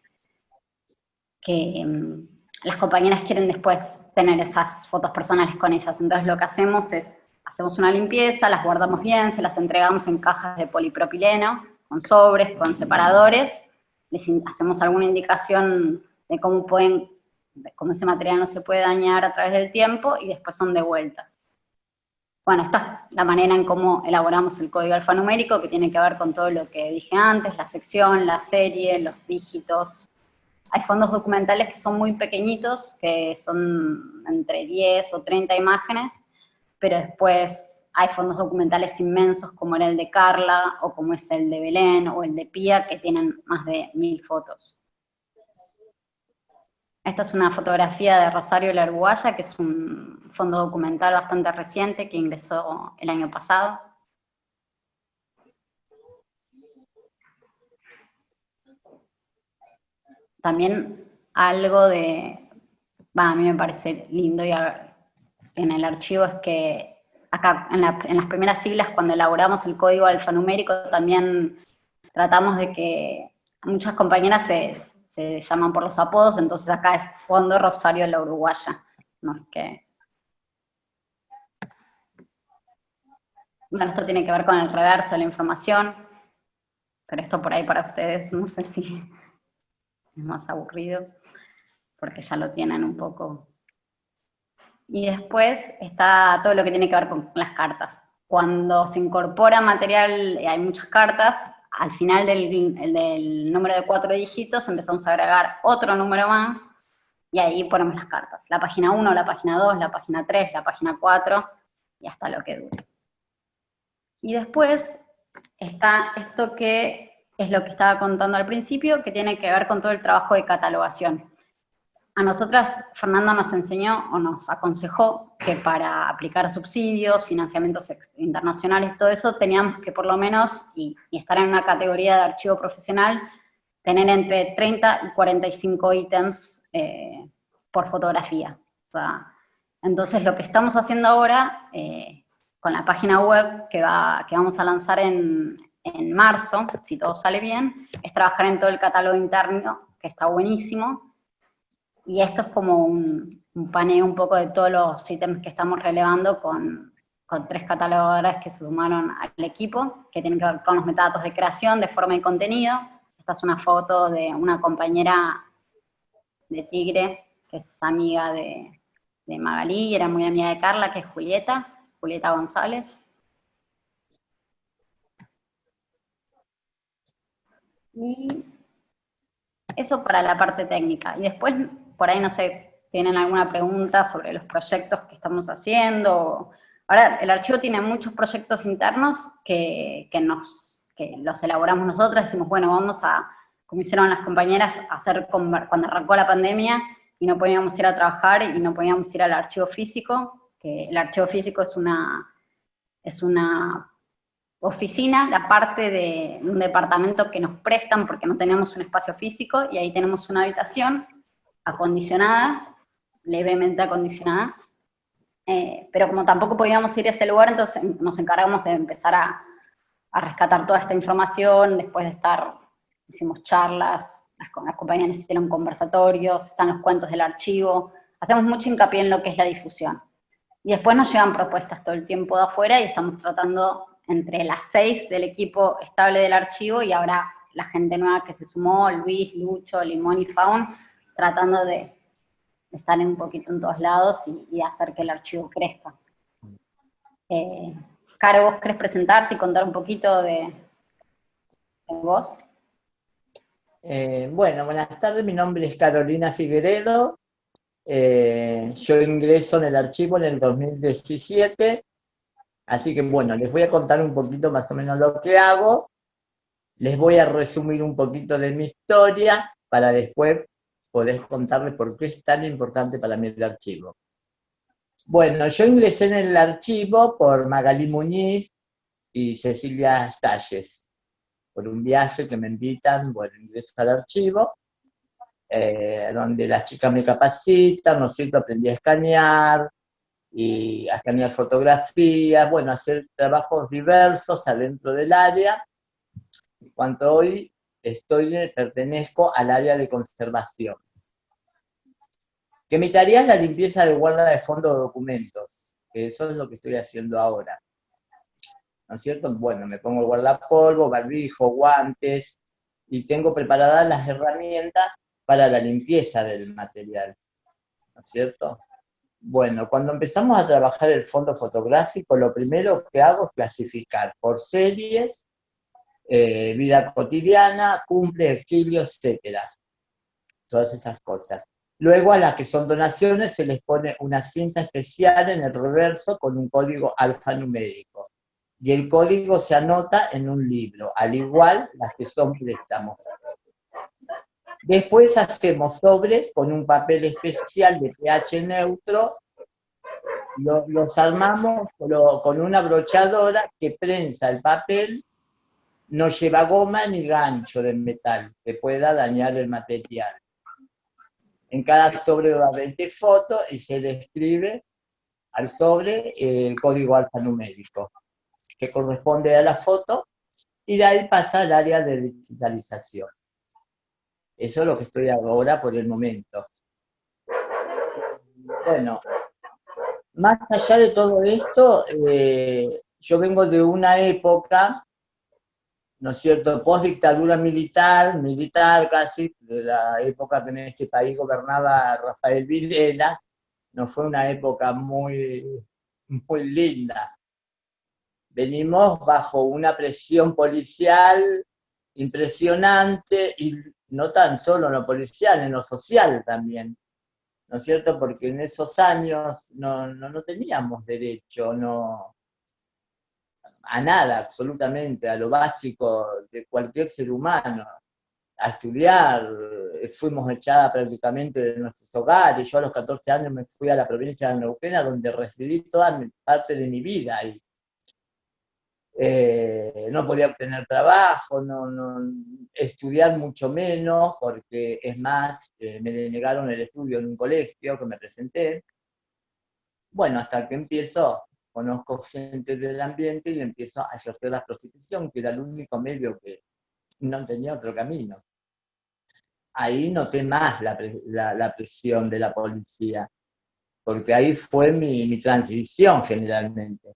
las compañeras quieren después tener esas fotos personales con ellas. Entonces lo que hacemos es, hacemos una limpieza, las guardamos bien, se las entregamos en cajas de polipropileno, con sobres, con separadores, les hacemos alguna indicación de cómo ese material no se puede dañar a través del tiempo, y después son devueltas. Bueno, esta es la manera en cómo elaboramos el código alfanumérico, que tiene que ver con todo lo que dije antes, la sección, la serie, los dígitos. Hay fondos documentales que son muy pequeñitos, que son entre 10 o 30 imágenes, pero después hay fondos documentales inmensos como era el de Carla, o como es el de Belén, o el de Pía, que tienen más de 1000 fotos. Esta es una fotografía de Rosario la Uruguaya, que es un fondo documental bastante reciente que ingresó el año pasado. También algo a mí me parece lindo en el archivo es que acá en las primeras siglas, cuando elaboramos el código alfanumérico, también tratamos de que muchas compañeras se llaman por los apodos, entonces acá es Fondo Rosario la Uruguaya. No es que... Bueno, esto tiene que ver con el reverso de la información, pero esto por ahí para ustedes no sé si es más aburrido, porque ya lo tienen un poco. Y después está todo lo que tiene que ver con las cartas. Cuando se incorpora material, hay muchas cartas, al final del número de 4 dígitos empezamos a agregar otro número más, y ahí ponemos las cartas. La página 1, la página 2, la página 3, la página 4, y hasta lo que dure. Y después está esto que es lo que estaba contando al principio, que tiene que ver con todo el trabajo de catalogación. A nosotras, Fernando nos enseñó o nos aconsejó que para aplicar subsidios, financiamientos internacionales, todo eso, teníamos que por lo menos, y estar en una categoría de archivo profesional, tener entre 30 y 45 ítems por fotografía. O sea, entonces lo que estamos haciendo ahora, con la página web que vamos a lanzar en marzo, si todo sale bien, es trabajar en todo el catálogo interno, que está buenísimo, Y esto es como un paneo un poco de todos los ítems que estamos relevando con 3 catalogadoras que se sumaron al equipo, que tienen que ver con los metadatos de creación, de forma y contenido. Esta es una foto de una compañera de Tigre, que es amiga de Magalí, y era muy amiga de Carla, que es Julieta González. Y eso para la parte técnica. Y después, por ahí no sé, ¿tienen alguna pregunta sobre los proyectos que estamos haciendo? Ahora, el archivo tiene muchos proyectos internos que los elaboramos nosotras, decimos, bueno, vamos a, como hicieron las compañeras, hacer cuando arrancó la pandemia y no podíamos ir a trabajar y no podíamos ir al archivo físico, que el archivo físico es una oficina, la parte de un departamento que nos prestan porque no tenemos un espacio físico, y ahí tenemos una habitación acondicionada, levemente acondicionada, pero como tampoco podíamos ir a ese lugar, entonces nos encargamos de empezar a rescatar toda esta información. Después de hicimos charlas, las compañías hicieron conversatorios, están los cuentos del archivo, hacemos mucho hincapié en lo que es la difusión. Y después nos llegan propuestas todo el tiempo de afuera, y estamos tratando entre las 6 del equipo estable del archivo, y ahora la gente nueva que se sumó, Luis, Lucho, Limón y Faun, tratando de estar un poquito en todos lados y hacer que el archivo crezca. Caro, ¿vos querés presentarte y contar un poquito de vos? Bueno, buenas tardes, mi nombre es Carolina Figueredo. Yo ingreso en el archivo en el 2017, así que bueno, les voy a contar un poquito más o menos lo que hago, les voy a resumir un poquito de mi historia para después poder contarles por qué es tan importante para mí el archivo. Bueno, yo ingresé en el archivo por Magalí Muñiz y Cecilia Stalles, por un viaje que me invitan, bueno, ingreso al archivo, donde las chicas me capacitan, ¿no es cierto? Aprendí a escanear fotografías, bueno, hacer trabajos diversos adentro del área. En cuanto hoy pertenezco al área de conservación. Que mi tarea es la limpieza de guarda de fondo de documentos, que eso es lo que estoy haciendo ahora. ¿No es cierto? Bueno, me pongo el guardapolvo, barbijo, guantes, y tengo preparadas las herramientas para la limpieza del material, ¿no es cierto? Bueno, cuando empezamos a trabajar el fondo fotográfico, lo primero que hago es clasificar por series, vida cotidiana, cumple, exilio, etc. Todas esas cosas. Luego a las que son donaciones se les pone una cinta especial en el reverso con un código alfanumérico. Y el código se anota en un libro, al igual las que son préstamos. Después hacemos sobres con un papel especial de pH neutro, los armamos con una brochadora que prensa el papel, no lleva goma ni gancho de metal que pueda dañar el material. En cada sobre va 20 fotos y se le escribe al sobre el código alfanumérico que corresponde a la foto, y de ahí pasa al área de digitalización. Eso es lo que estoy ahora por el momento. Bueno, más allá de todo esto, yo vengo de una época, ¿no es cierto?, post-dictadura militar casi, de la época que en este país gobernaba Rafael Videla. No fue una época muy linda. Venimos bajo una presión policial impresionante, y no tan solo en lo policial, en lo social también, ¿no es cierto? Porque en esos años no teníamos derecho a nada, absolutamente, a lo básico de cualquier ser humano, a estudiar. Fuimos echadas prácticamente de nuestros hogares. Yo a los 14 años me fui a la provincia de Neuquén, donde residí toda parte de mi vida, y no podía obtener trabajo, estudiar mucho menos, porque es más, me denegaron el estudio en un colegio que me presenté. Bueno, hasta que conozco gente del ambiente y empiezo a ejercer la prostitución, que era el único medio que no tenía otro camino. ahí noté más la presión de la policía, porque ahí fue mi transición generalmente.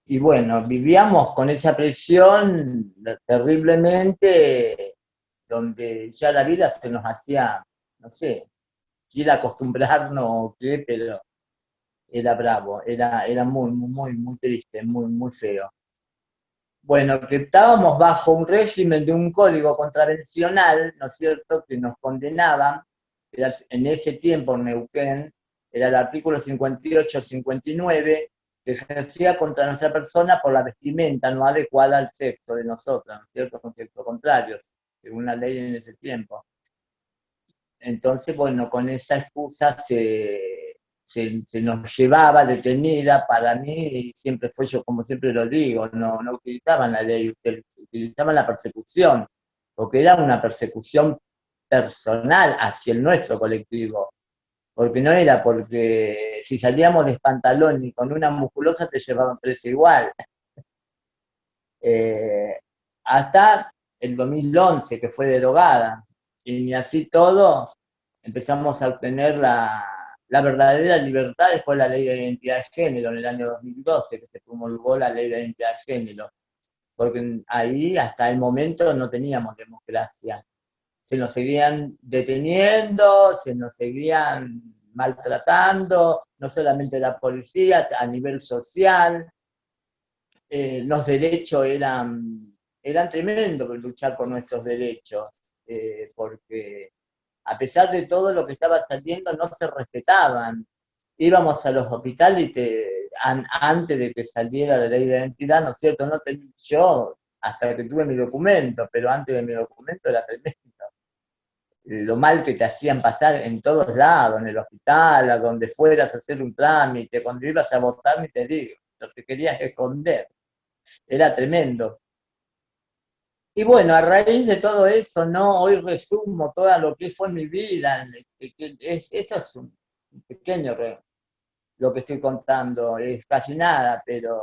Y bueno, vivíamos con esa presión terriblemente, donde ya la vida se nos hacía, no sé, si era acostumbrarnos o qué, pero era bravo, era muy, muy, muy triste, muy, muy feo. Bueno, que estábamos bajo un régimen de un código contravencional, ¿no es cierto?, que nos condenaban, en ese tiempo en Neuquén, era el artículo 58-59, que ejercía contra nuestra persona por la vestimenta no adecuada al sexo de nosotros, ¿no es cierto?, con sexo contrario, según la ley en ese tiempo. Entonces, bueno, con esa excusa se nos llevaba detenida. Para mí siempre fue, yo como siempre lo digo, no utilizaban la ley, utilizaban la persecución, porque era una persecución personal hacia el nuestro colectivo, porque no era porque si salíamos de pantalón y con una musculosa te llevaban preso igual. Hasta el 2011, que fue derogada, y así todo empezamos a obtener la verdadera libertad después de la ley de identidad de género en el año 2012, que se promulgó la ley de identidad de género, porque ahí hasta el momento no teníamos democracia. Se nos seguían deteniendo, se nos seguían maltratando, no solamente la policía, a nivel social. Los derechos eran tremendos luchar por nuestros derechos, porque a pesar de todo lo que estaba saliendo no se respetaban. Íbamos a los hospitales y antes de que saliera la ley de identidad, ¿no es cierto? No tenía yo, hasta que tuve mi documento, pero antes de mi documento era tremendo. Lo mal que te hacían pasar en todos lados, en el hospital, a donde fueras a hacer un trámite, cuando ibas a votar, ni te digo, lo que querías esconder. Era tremendo. Y bueno, a raíz de todo eso, ¿no? Hoy resumo todo lo que fue mi vida. Esto es un pequeño lo que estoy contando, es casi nada, pero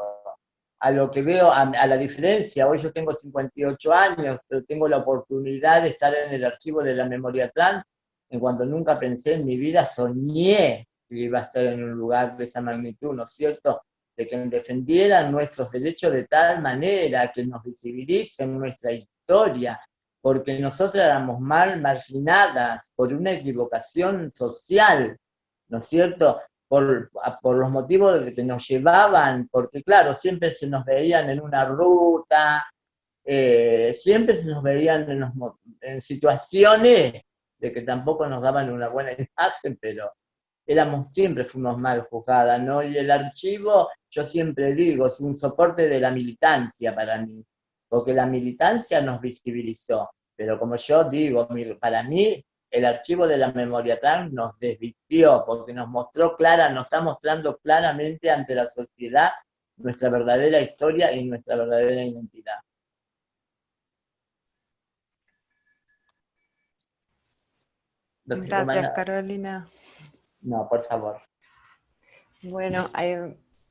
a lo que veo, a la diferencia, hoy yo tengo 58 años, pero tengo la oportunidad de estar en el archivo de la memoria trans, en cuanto nunca pensé en mi vida, soñé que iba a estar en un lugar de esa magnitud, ¿no es cierto?, de que defendieran nuestros derechos de tal manera, que nos visibilicen nuestra historia, porque nosotras éramos marginadas por una equivocación social, ¿no es cierto?, por los motivos que nos llevaban, porque claro, siempre se nos veían en una ruta, siempre se nos veían en situaciones de que tampoco nos daban una buena imagen, pero siempre fuimos mal juzgadas, ¿no? Y el archivo, yo siempre digo, es un soporte de la militancia para mí, porque la militancia nos visibilizó, pero como yo digo, para mí, el archivo de la memoria trans nos desvistió, porque nos está mostrando claramente ante la sociedad nuestra verdadera historia y nuestra verdadera identidad. Gracias, Carolina. No, por favor. Bueno, hay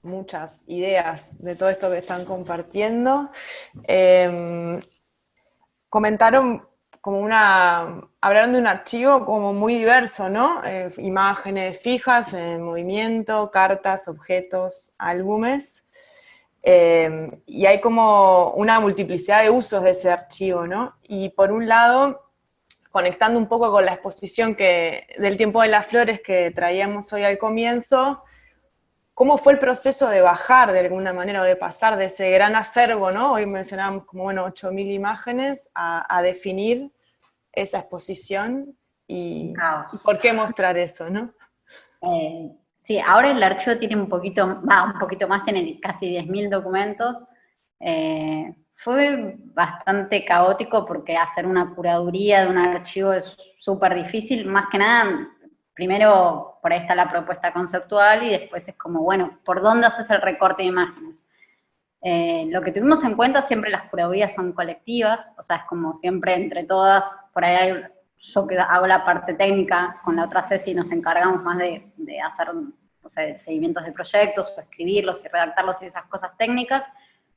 muchas ideas de todo esto que están compartiendo. Comentaron hablaron de un archivo como muy diverso, ¿no? Imágenes fijas, en movimiento, cartas, objetos, álbumes. Y hay como una multiplicidad de usos de ese archivo, ¿no? Y por un lado, conectando un poco con la exposición del tiempo de las flores que traíamos hoy al comienzo, ¿cómo fue el proceso de bajar de alguna manera, o de pasar de ese gran acervo, ¿no? Hoy mencionábamos como, 8.000 imágenes, a definir esa exposición y por qué mostrar eso, ¿no? Sí, ahora el archivo tiene un poquito más, tiene casi 10.000 documentos. Fue bastante caótico porque hacer una curaduría de un archivo es súper difícil, más que nada, primero por ahí está la propuesta conceptual y después es como, bueno, ¿por dónde haces el recorte de imágenes? Lo que tuvimos en cuenta, siempre las curadurías son colectivas, o sea, es como siempre entre todas, por ahí yo que hago la parte técnica, con la otra Ceci nos encargamos más de hacer, o sea, seguimientos de proyectos, o escribirlos y redactarlos y esas cosas técnicas,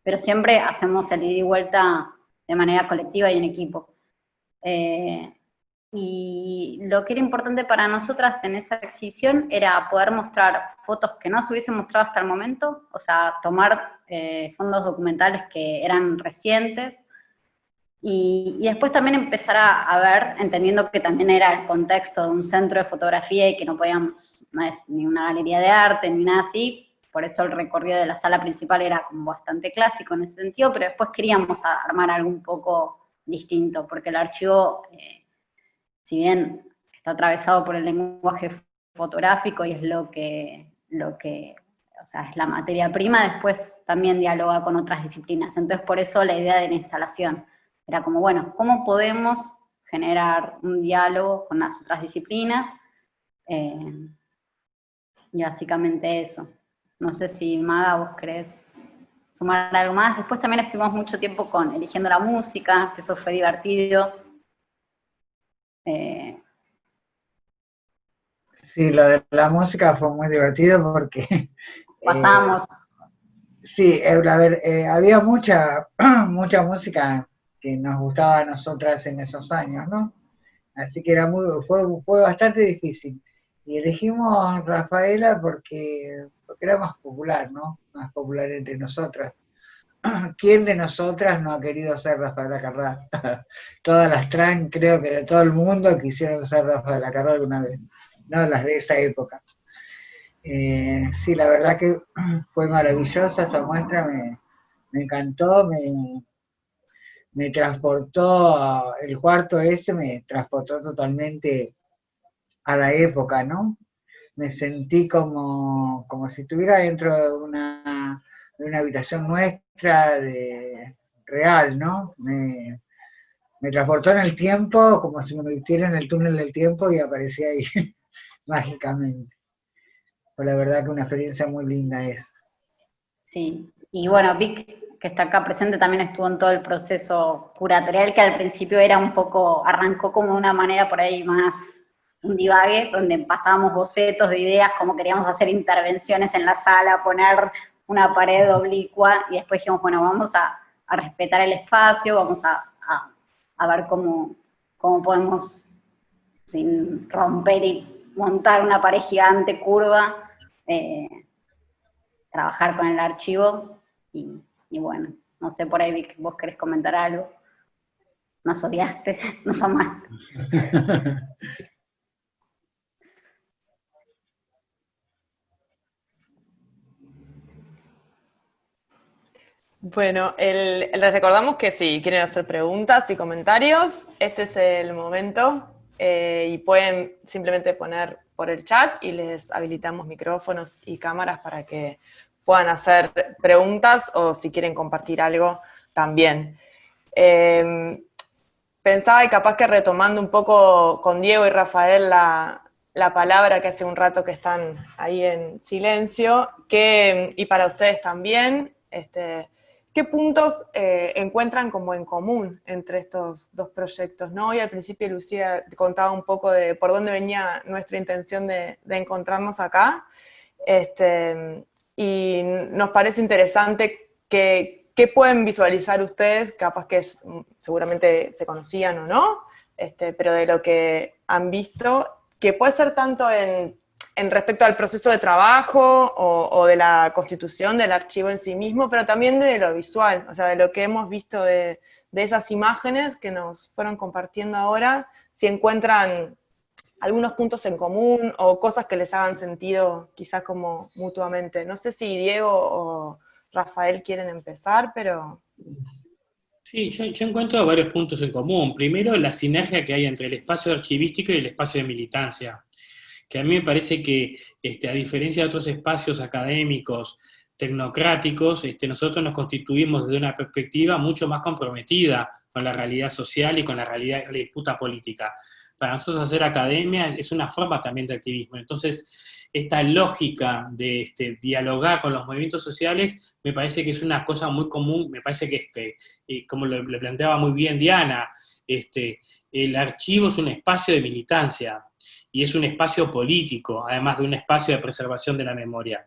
pero siempre hacemos el ida y vuelta de manera colectiva y en equipo. Y lo que era importante para nosotras en esa exhibición era poder mostrar fotos que no se hubiesen mostrado hasta el momento, o sea, tomar fondos documentales que eran recientes, y después también empezar a ver, entendiendo que también era el contexto de un centro de fotografía y que no podíamos, no es ni una galería de arte ni nada así, por eso el recorrido de la sala principal era como bastante clásico en ese sentido, pero después queríamos armar algo un poco distinto, porque el archivo, si bien está atravesado por el lenguaje fotográfico y es lo que, o sea, es la materia prima, después también dialoga con otras disciplinas. Entonces por eso la idea de la instalación era como, bueno, ¿cómo podemos generar un diálogo con las otras disciplinas? Y básicamente eso. No sé si Maga, vos querés sumar algo más. Después también estuvimos mucho tiempo eligiendo la música, que eso fue divertido. Sí, lo de la música fue muy divertido porque... Pasamos. Sí, a ver, había mucha música que nos gustaba a nosotras en esos años, ¿no? Así que fue bastante difícil. Y elegimos Rafaela porque era más popular, ¿no? Más popular entre nosotras. ¿Quién de nosotras no ha querido ser Rafaela Carrà? Todas las trans, creo que de todo el mundo quisieron ser Rafaela Carrà alguna vez, no las de esa época. Sí, la verdad que fue maravillosa esa muestra, me encantó, me transportó, el cuarto ese me transportó totalmente a la época, ¿no? Me sentí como si estuviera dentro de una habitación nuestra, real, ¿no? Me transportó en el tiempo, como si me metiera en el túnel del tiempo y aparecía ahí mágicamente. Fue la verdad que una experiencia muy linda es. Sí, y bueno, Vic, que está acá presente, también estuvo en todo el proceso curatorial, que al principio era un poco, arrancó como de una manera por ahí más un divague, donde pasábamos bocetos de ideas, como queríamos hacer intervenciones en la sala, poner una pared oblicua, y después dijimos, bueno, vamos a respetar el espacio, vamos a ver cómo podemos, sin romper y montar una pared gigante, curva, trabajar con el archivo, y bueno, no sé, por ahí Vic, vos querés comentar algo. Nos odiaste, nos amaste. Bueno, les recordamos que si quieren hacer preguntas y comentarios, este es el momento, y pueden simplemente poner por el chat y les habilitamos micrófonos y cámaras para que puedan hacer preguntas o si quieren compartir algo también. Pensaba, y capaz que retomando un poco con Diego y Rafael la palabra que hace un rato que están ahí en silencio, y para ustedes también, ¿qué puntos encuentran como en común entre estos dos proyectos, ¿no? Hoy al principio Lucía contaba un poco de por dónde venía nuestra intención de encontrarnos acá, y nos parece interesante qué pueden visualizar ustedes, capaz que seguramente se conocían o no, pero de lo que han visto, que puede ser tanto en respecto al proceso de trabajo o de la constitución del archivo en sí mismo, pero también de lo visual, o sea, de lo que hemos visto de esas imágenes que nos fueron compartiendo ahora, si encuentran algunos puntos en común o cosas que les hagan sentido quizás como mutuamente. No sé si Diego o Rafael quieren empezar, pero... Sí, yo encuentro varios puntos en común. Primero, la sinergia que hay entre el espacio archivístico y el espacio de militancia, que a mí me parece que, a diferencia de otros espacios académicos, tecnocráticos, nosotros nos constituimos desde una perspectiva mucho más comprometida con la realidad social y con la realidad de la disputa política. Para nosotros hacer academia es una forma también de activismo. Entonces, esta lógica de dialogar con los movimientos sociales me parece que es una cosa muy común, me parece que como le planteaba muy bien Diana, el archivo es un espacio de militancia, y es un espacio político, además de un espacio de preservación de la memoria.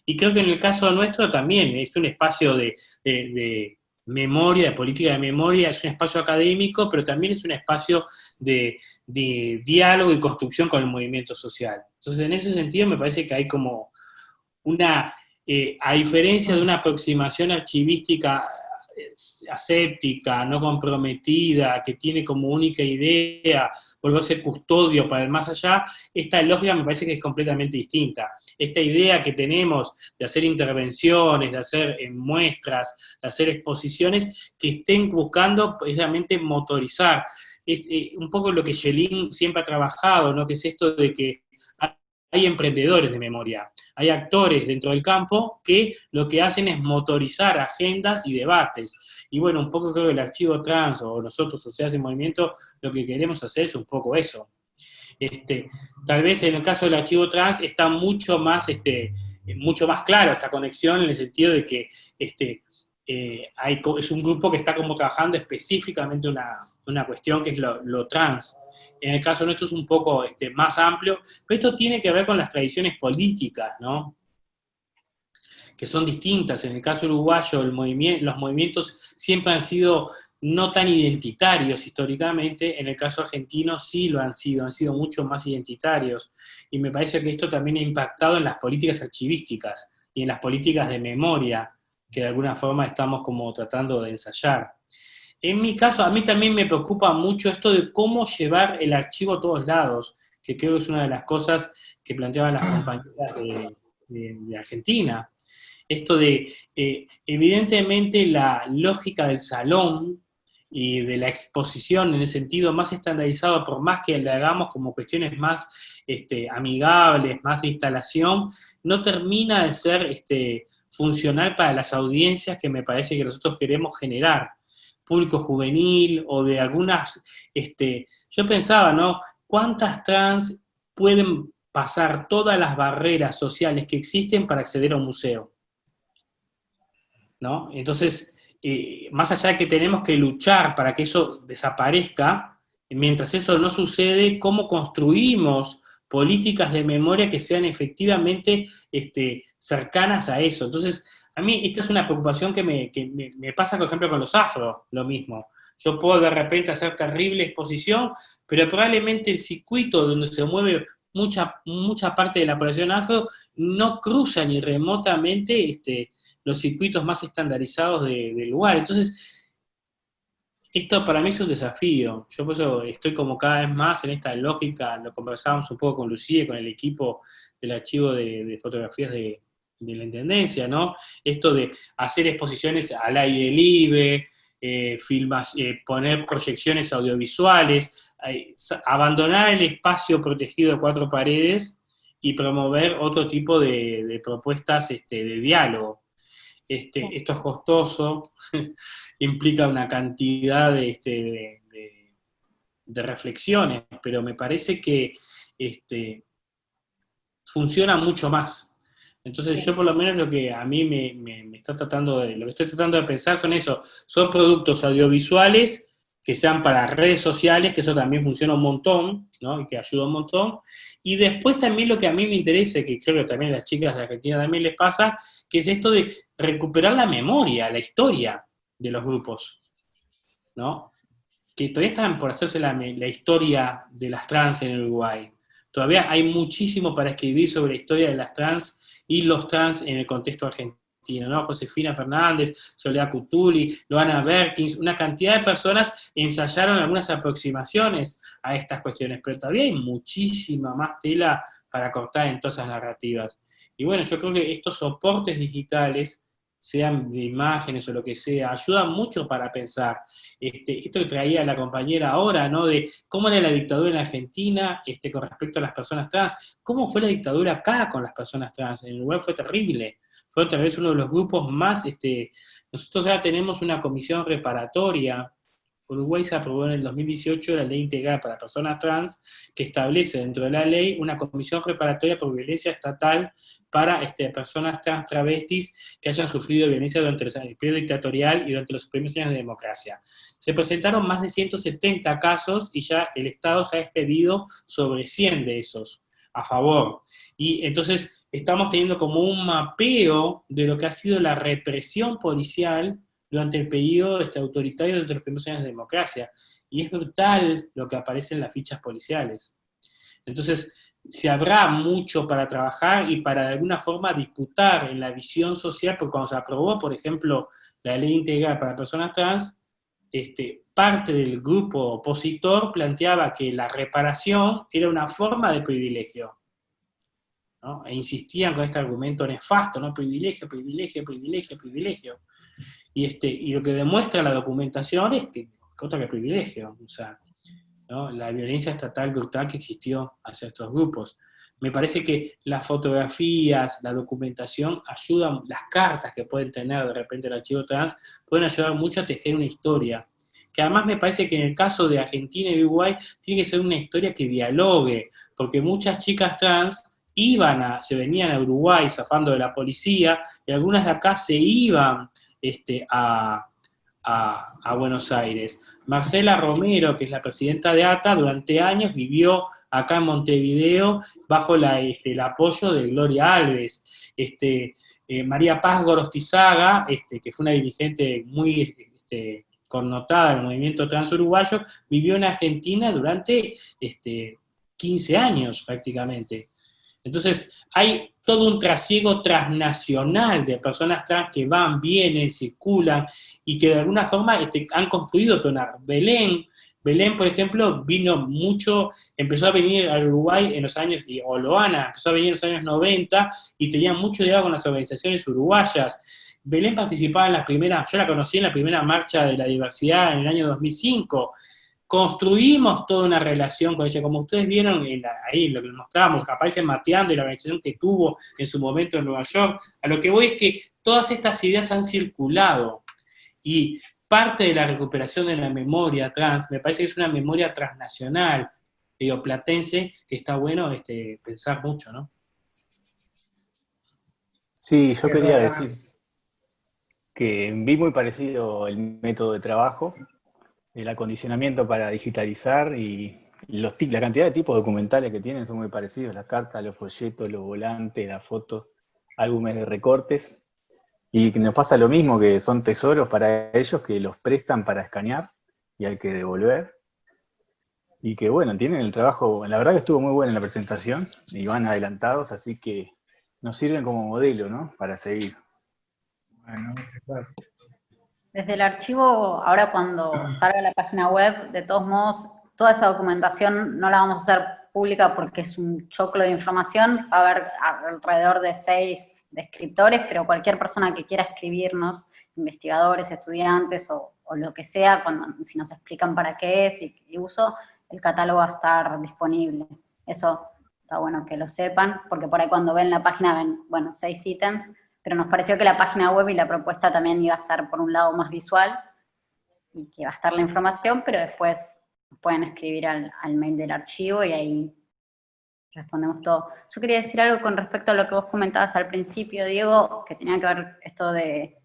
Y creo que en el caso nuestro también es un espacio de memoria, de política de memoria, es un espacio académico, pero también es un espacio de diálogo y construcción con el movimiento social. Entonces, en ese sentido me parece que hay como una, a diferencia de una aproximación archivística aséptica, no comprometida, que tiene como única idea volver a ser custodio para el más allá, esta lógica me parece que es completamente distinta. Esta idea que tenemos de hacer intervenciones, de hacer muestras, de hacer exposiciones que estén buscando precisamente motorizar. Es un poco lo que Schelling siempre ha trabajado, ¿no? Que es esto de que hay emprendedores de memoria, hay actores dentro del campo que lo que hacen es motorizar agendas y debates. Y bueno, un poco creo que el Archivo Trans o nosotros, Sociedades en Movimiento, lo que queremos hacer es un poco eso. Tal vez en el caso del Archivo Trans está mucho más claro esta conexión en el sentido de que es un grupo que está como trabajando específicamente una cuestión que es lo trans. En el caso nuestro es un poco más amplio, pero esto tiene que ver con las tradiciones políticas, ¿no? Que son distintas. En el caso uruguayo, los movimientos siempre han sido no tan identitarios históricamente, en el caso argentino sí lo han sido mucho más identitarios, y me parece que esto también ha impactado en las políticas archivísticas y en las políticas de memoria, que de alguna forma estamos como tratando de ensayar. En mi caso, a mí también me preocupa mucho esto de cómo llevar el archivo a todos lados, que creo que es una de las cosas que planteaban las compañeras de Argentina. Esto de, evidentemente, la lógica del salón y de la exposición en el sentido más estandarizado, por más que le hagamos como cuestiones más amigables, más de instalación, no termina de ser funcional para las audiencias que me parece que nosotros queremos generar. Público juvenil o de algunas, yo pensaba, ¿no? ¿Cuántas trans pueden pasar todas las barreras sociales que existen para acceder a un museo? ¿No? Entonces, más allá de que tenemos que luchar para que eso desaparezca, mientras eso no sucede, ¿cómo construimos políticas de memoria que sean efectivamente cercanas a eso? Entonces, a mí esta es una preocupación que me pasa, por ejemplo, con los afro, lo mismo. Yo puedo de repente hacer terrible exposición, pero probablemente el circuito donde se mueve mucha parte de la población afro no cruza ni remotamente los circuitos más estandarizados del lugar. Entonces, esto para mí es un desafío. Yo por eso estoy como cada vez más en esta lógica, lo conversábamos un poco con Lucía y con el equipo del archivo de fotografías de la Intendencia, ¿no? Esto de hacer exposiciones al aire libre, poner proyecciones audiovisuales, abandonar el espacio protegido de cuatro paredes y promover otro tipo de propuestas de diálogo. Esto es costoso, implica una cantidad de reflexiones, pero me parece que funciona mucho más. Entonces yo por lo menos lo que a mí me está lo que estoy tratando de pensar son productos audiovisuales que sean para redes sociales, que eso también funciona un montón, ¿no? Y que ayuda un montón. Y después también lo que a mí me interesa, que creo que también a las chicas de Argentina también les pasa, que es esto de recuperar la memoria, la historia de los grupos, ¿no? Que todavía están por hacerse la historia de las trans en Uruguay. Todavía hay muchísimo para escribir sobre la historia de las trans y los trans en el contexto argentino, ¿no? Josefina Fernández, Soledad Cutuli, Luana Berkins, una cantidad de personas ensayaron algunas aproximaciones a estas cuestiones, pero todavía hay muchísima más tela para cortar en todas esas narrativas. Y bueno, yo creo que estos soportes digitales, sean de imágenes o lo que sea, ayudan mucho para pensar. Esto que traía la compañera ahora, ¿no? De cómo era la dictadura en Argentina con respecto a las personas trans, cómo fue la dictadura acá con las personas trans. En Uruguay fue terrible. Fue tal vez uno de los grupos más, nosotros ya tenemos una comisión reparatoria. Uruguay se aprobó en el 2018 la ley integral para personas trans, que establece dentro de la ley una comisión reparatoria por violencia estatal para personas trans travestis que hayan sufrido violencia durante el periodo dictatorial y durante los primeros años de democracia. Se presentaron más de 170 casos y ya el Estado se ha expedido sobre 100 de esos a favor. Y entonces estamos teniendo como un mapeo de lo que ha sido la represión policial durante el periodo autoritario de los primeros años de democracia. Y es brutal lo que aparece en las fichas policiales. Entonces, se habrá mucho para trabajar y para de alguna forma disputar en la visión social, porque cuando se aprobó, por ejemplo, la ley integral para personas trans, parte del grupo opositor planteaba que la reparación era una forma de privilegio, ¿no? E insistían con este argumento nefasto, ¿no? Privilegio, privilegio, privilegio, privilegio. Y lo que demuestra la documentación es que otra que privilegio, o sea, ¿no? La violencia estatal brutal que existió hacia estos grupos. Me parece que las fotografías, la documentación ayudan, las cartas que pueden tener de repente el archivo trans, pueden ayudar mucho a tejer una historia, que además me parece que en el caso de Argentina y Uruguay tiene que ser una historia que dialogue, porque muchas chicas trans se venían a Uruguay zafando de la policía, y algunas de acá se iban a Buenos Aires. Marcela Romero, que es la presidenta de ATA, durante años vivió acá en Montevideo bajo el apoyo de Gloria Alves. María Paz Gorostizaga, que fue una dirigente muy connotada del movimiento trans uruguayo, vivió en Argentina durante 15 años prácticamente. Entonces, hay todo un trasiego transnacional de personas trans que van, vienen, circulan, y que de alguna forma han construido Tonar. Belén, por ejemplo, empezó a venir al Uruguay en los años, o Loana, empezó a venir en los años 90, y tenía mucho diálogo con las organizaciones uruguayas. Belén participaba yo la conocí en la primera marcha de la diversidad en el año 2005, construimos toda una relación con ella, como ustedes vieron ahí, lo que mostrábamos, aparece Mateando y la organización que tuvo en su momento en Nueva York. A lo que voy es que todas estas ideas han circulado, y parte de la recuperación de la memoria trans, me parece que es una memoria transnacional, platense, que está bueno pensar mucho, ¿no? Sí, yo quería decir que vi muy parecido el método de trabajo, el acondicionamiento para digitalizar y la cantidad de tipos documentales que tienen son muy parecidos, las cartas, los folletos, los volantes, las fotos, álbumes de recortes, y nos pasa lo mismo, que son tesoros para ellos que los prestan para escanear y hay que devolver, y que bueno, tienen el trabajo, la verdad que estuvo muy buena la presentación y van adelantados, así que nos sirven como modelo, ¿no?, para seguir. Bueno, muchas gracias. Desde el archivo, ahora cuando salga la página web, de todos modos, toda esa documentación no la vamos a hacer pública porque es un choclo de información. Va a haber alrededor de 6 descriptores, pero cualquier persona que quiera escribirnos, investigadores, estudiantes o lo que sea, si nos explican para qué es y uso, el catálogo va a estar disponible. Eso está bueno que lo sepan, porque por ahí cuando ven la página ven, 6 ítems, pero nos pareció que la página web y la propuesta también iba a ser por un lado más visual, y que va a estar la información, pero después pueden escribir al mail del archivo y ahí respondemos todo. Yo quería decir algo con respecto a lo que vos comentabas al principio, Diego, que tenía que ver esto de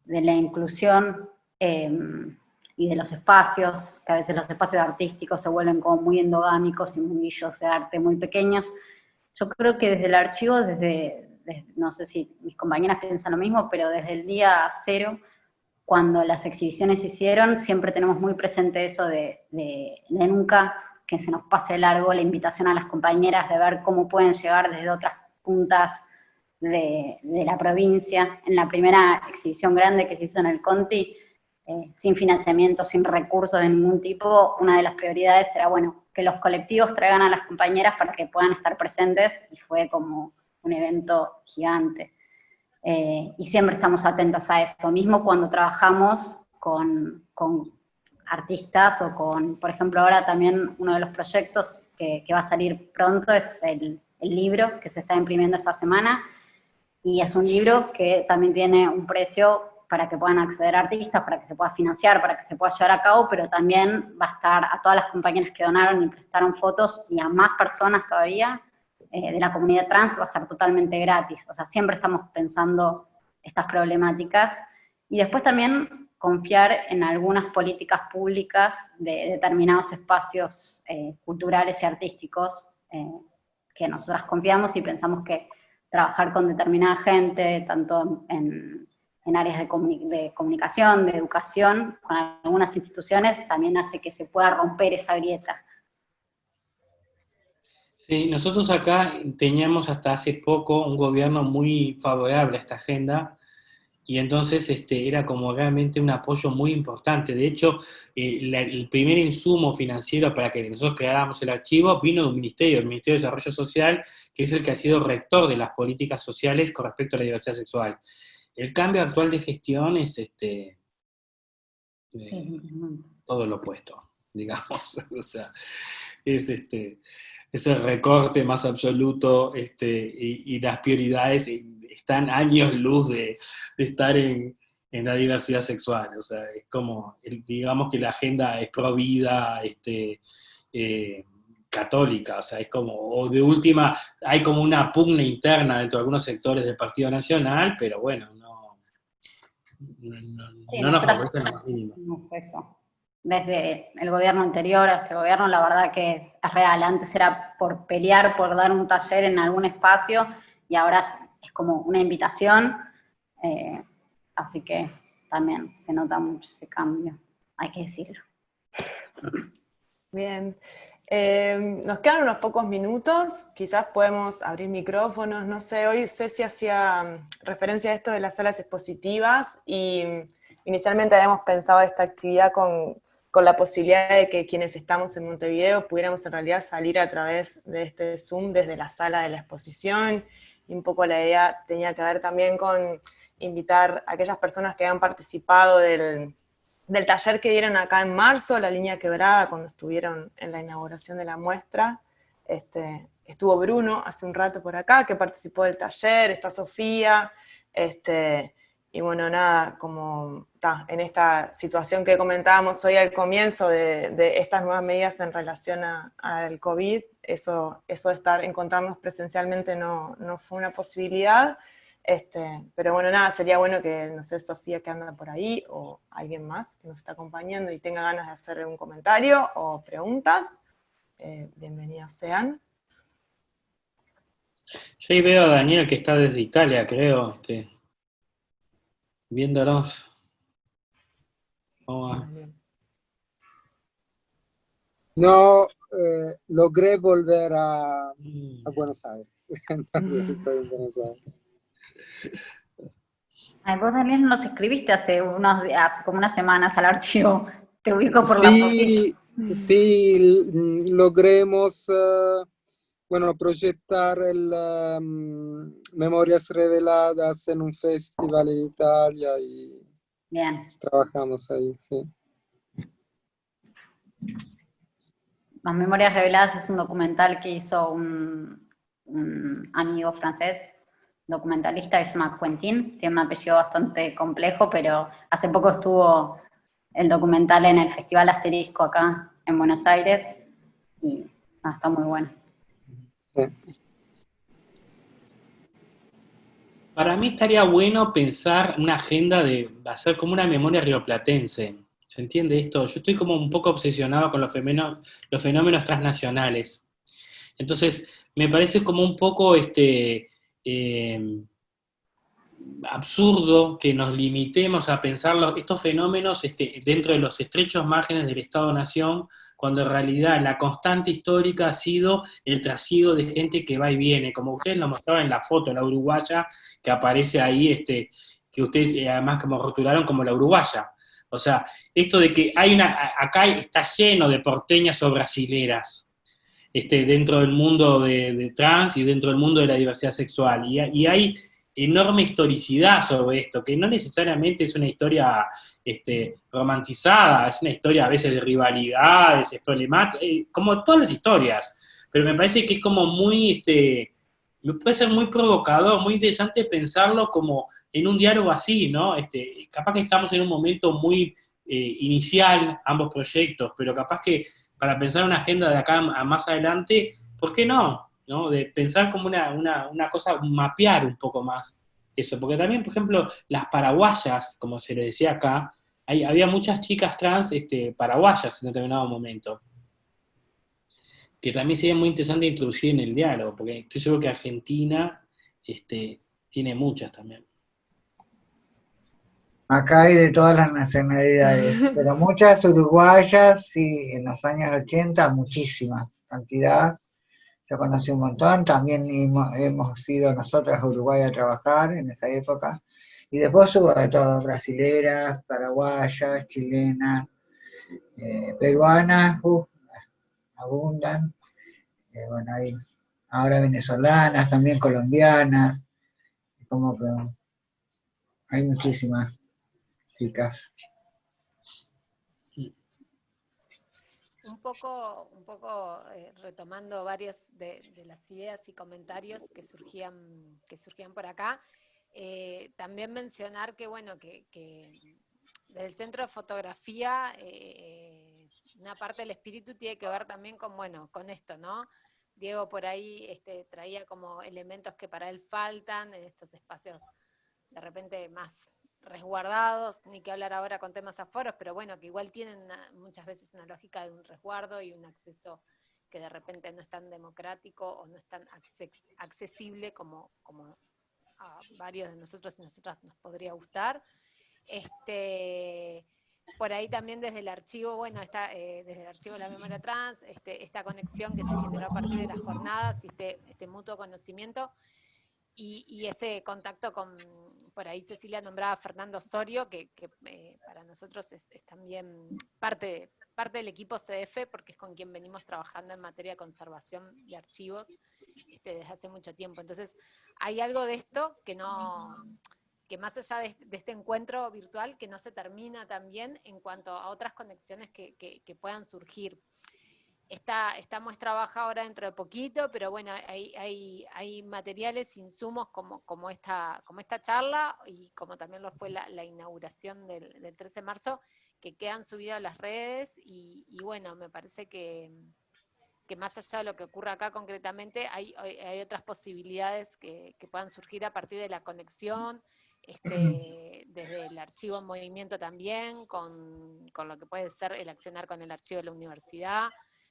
la inclusión y de los espacios, que a veces los espacios artísticos se vuelven como muy endogámicos y mundillos de arte muy pequeños. Yo creo que desde el archivo, no sé si mis compañeras piensan lo mismo, pero desde el día 0, cuando las exhibiciones se hicieron, siempre tenemos muy presente eso de nunca que se nos pase largo la invitación a las compañeras de ver cómo pueden llegar desde otras puntas de la provincia. En la primera exhibición grande que se hizo en el Conti, sin financiamiento, sin recursos de ningún tipo, una de las prioridades era, que los colectivos traigan a las compañeras para que puedan estar presentes, y fue como un evento gigante. Y siempre estamos atentos a eso, mismo cuando trabajamos con artistas o por ejemplo, ahora también uno de los proyectos que va a salir pronto es el libro que se está imprimiendo esta semana, y es un libro que también tiene un precio para que puedan acceder artistas, para que se pueda financiar, para que se pueda llevar a cabo, pero también va a estar a todas las compañeras que donaron y prestaron fotos, y a más personas todavía, de la comunidad trans, va a ser totalmente gratis. O sea, siempre estamos pensando estas problemáticas. Y después también confiar en algunas políticas públicas de determinados espacios culturales y artísticos, que nosotras confiamos y pensamos que trabajar con determinada gente, tanto en en áreas de comunicación, de educación, con algunas instituciones, también hace que se pueda romper esa grieta. Sí, nosotros acá teníamos hasta hace poco un gobierno muy favorable a esta agenda, y entonces era como realmente un apoyo muy importante. De hecho, el primer insumo financiero para que nosotros creáramos el archivo vino de un ministerio, el Ministerio de Desarrollo Social, que es el que ha sido rector de las políticas sociales con respecto a la diversidad sexual. El cambio actual de gestión es todo lo opuesto, digamos. O sea, es el recorte más absoluto, y las prioridades están años luz de estar en la diversidad sexual. O sea, es como, digamos que la agenda es pro vida, católica, o sea, es como, o de última, hay como una pugna interna dentro de algunos sectores del Partido Nacional, pero bueno, no nos favorece lo más mínimo. Eso. Desde el gobierno anterior a este gobierno, la verdad que es real. Antes era por pelear, por dar un taller en algún espacio, y ahora es como una invitación, así que también se nota mucho ese cambio, hay que decirlo. Bien. Nos quedan unos pocos minutos, quizás podemos abrir micrófonos, no sé, hoy Ceci hacía referencia a esto de las salas expositivas, y inicialmente habíamos pensado esta actividad con la posibilidad de que quienes estamos en Montevideo pudiéramos en realidad salir a través de este Zoom desde la sala de la exposición, y un poco la idea tenía que ver también con invitar a aquellas personas que habían participado del taller que dieron acá en marzo, La Línea Quebrada, cuando estuvieron en la inauguración de la muestra. Estuvo Bruno hace un rato por acá, que participó del taller, está Sofía, y bueno, nada, como en esta situación que comentábamos hoy al comienzo de estas nuevas medidas en relación al COVID, eso de encontrarnos presencialmente no fue una posibilidad. Pero bueno, nada, sería bueno que, no sé, Sofía que anda por ahí, o alguien más que nos está acompañando y tenga ganas de hacer un comentario o preguntas, bienvenidos sean. Yo ahí veo a Daniel, que está desde Italia, creo, viéndonos. No, logré volver a Buenos Aires. Entonces estoy en Buenos Aires. Ay, vos también nos escribiste hace como unas semanas al archivo. Te ubico por la foto. Sí, logremos proyectar Memorias Reveladas en un festival en Italia, y bien, trabajamos ahí, sí. Las Memorias Reveladas es un documental que hizo un amigo francés, documentalista, que se llama Quentin, tiene un apellido bastante complejo, pero hace poco estuvo el documental en el Festival Asterisco acá en Buenos Aires, y está muy bueno. Sí. Para mí estaría bueno pensar una agenda de hacer como una memoria rioplatense. ¿Se entiende esto? Yo estoy como un poco obsesionado con los fenómenos transnacionales. Entonces, me parece como un poco absurdo que nos limitemos a pensar estos fenómenos dentro de los estrechos márgenes del Estado-Nación, cuando en realidad la constante histórica ha sido el trasiego de gente que va y viene, como ustedes lo mostraban en la foto, la uruguaya, que aparece ahí, que ustedes además como rotularon como la uruguaya. O sea, esto de que acá está lleno de porteñas o brasileras, dentro del mundo de trans y dentro del mundo de la diversidad sexual, y hay enorme historicidad sobre esto, que no necesariamente es una historia romantizada, es una historia a veces de rivalidades, es problemática, como todas las historias, pero me parece que es como muy, puede ser muy provocador, muy interesante pensarlo como en un diálogo así, ¿no? Capaz que estamos en un momento muy inicial, ambos proyectos, pero capaz que para pensar una agenda de acá a más adelante, ¿por qué no? ¿No? De pensar como una cosa, mapear un poco más eso, porque también, por ejemplo, las paraguayas, como se le decía acá, había muchas chicas trans paraguayas en determinado momento, que también sería muy interesante introducir en el diálogo, porque estoy seguro que Argentina tiene muchas también. Acá hay de todas las nacionalidades, pero muchas uruguayas, sí, en los años 80, muchísima cantidad. Yo conocí un montón, también hemos ido nosotras a Uruguay a trabajar en esa época. Y después hubo de todo, brasileras, paraguayas, chilenas, peruanas, abundan. Bueno, hay ahora venezolanas, también colombianas, como que hay muchísimas chicas. Un poco retomando varias de las ideas y comentarios que surgían por acá, también mencionar que, bueno, que desde el Centro de Fotografía, una parte del espíritu tiene que ver también con, bueno, con esto, ¿no? Diego por ahí traía como elementos que para él faltan en estos espacios de repente más resguardados, ni que hablar ahora con temas aforos, pero bueno, que igual tienen muchas veces una lógica de un resguardo y un acceso que de repente no es tan democrático o no es tan accesible como a varios de nosotros y nosotras nos podría gustar. Por ahí también desde el archivo, bueno, desde el archivo de la memoria trans, esta conexión que se generó a partir de las jornadas y este mutuo conocimiento, y ese contacto con, por ahí Cecilia nombraba a Fernando Osorio, que para nosotros es también parte del equipo CDF, porque es con quien venimos trabajando en materia de conservación de archivos desde hace mucho tiempo. Entonces, hay algo de esto que más allá de este encuentro virtual, que no se termina también en cuanto a otras conexiones que puedan surgir. Esta muestra baja ahora dentro de poquito, pero bueno, hay materiales, insumos como esta charla, y como también lo fue la inauguración del 13 de marzo, que quedan subidos a las redes, y bueno, me parece que más allá de lo que ocurra acá concretamente, hay otras posibilidades que puedan surgir a partir de la conexión, desde el archivo en movimiento también, con lo que puede ser el accionar con el archivo de la universidad,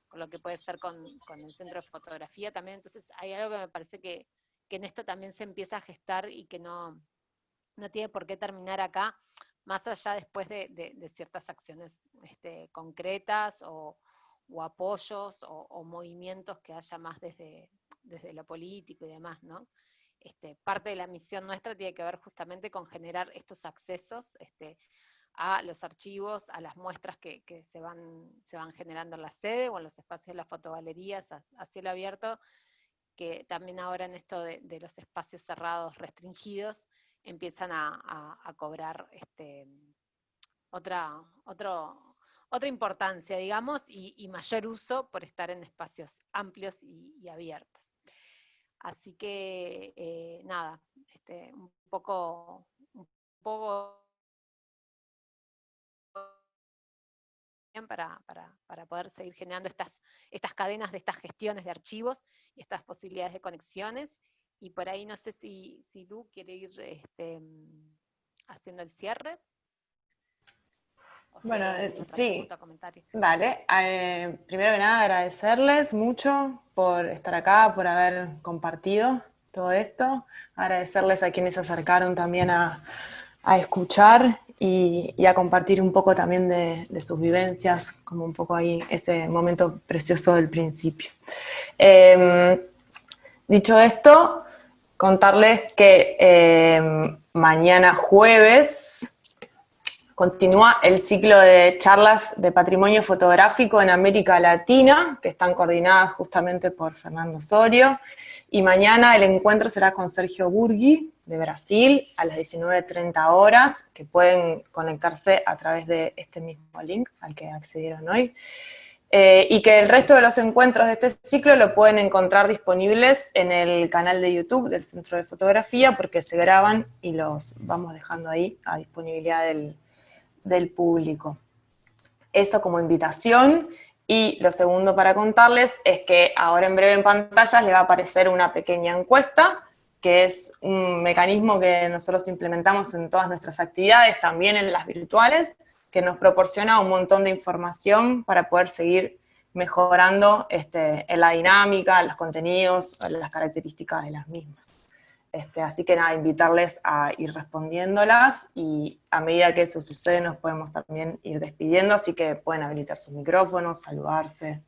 con lo que puede ser con el centro de fotografía también. Entonces hay algo que me parece que en esto también se empieza a gestar y que no tiene por qué terminar acá, más allá después de ciertas acciones concretas o apoyos o movimientos que haya más desde lo político y demás, ¿no? Parte de la misión nuestra tiene que ver justamente con generar estos accesos a los archivos, a las muestras que se van generando en la sede o en los espacios de las fotogalerías a cielo abierto, que también ahora en esto de los espacios cerrados restringidos empiezan a cobrar otra importancia, digamos, y mayor uso por estar en espacios amplios y abiertos. Así que, nada, un poco para poder seguir generando estas cadenas de estas gestiones de archivos y estas posibilidades de conexiones. Y por ahí no sé si Lu quiere ir haciendo el cierre. Bueno, sí, dale. Primero que nada agradecerles mucho por estar acá, por haber compartido todo esto, agradecerles a quienes se acercaron también a escuchar y a compartir un poco también de sus vivencias, como un poco ahí ese momento precioso del principio. Dicho esto, contarles que mañana jueves continúa el ciclo de charlas de patrimonio fotográfico en América Latina, que están coordinadas justamente por Fernando Osorio, y mañana el encuentro será con Sergio Burgui, de Brasil, a las 19:30 horas, que pueden conectarse a través de este mismo link al que accedieron hoy, y que el resto de los encuentros de este ciclo lo pueden encontrar disponibles en el canal de YouTube del Centro de Fotografía, porque se graban y los vamos dejando ahí a disponibilidad del público. Eso como invitación. Y lo segundo para contarles es que ahora en breve en pantallas le va a aparecer una pequeña encuesta, que es un mecanismo que nosotros implementamos en todas nuestras actividades, también en las virtuales, que nos proporciona un montón de información para poder seguir mejorando en la dinámica, los contenidos, las características de las mismas. Así que nada, invitarles a ir respondiéndolas, y a medida que eso sucede nos podemos también ir despidiendo, así que pueden habilitar sus micrófonos, saludarse,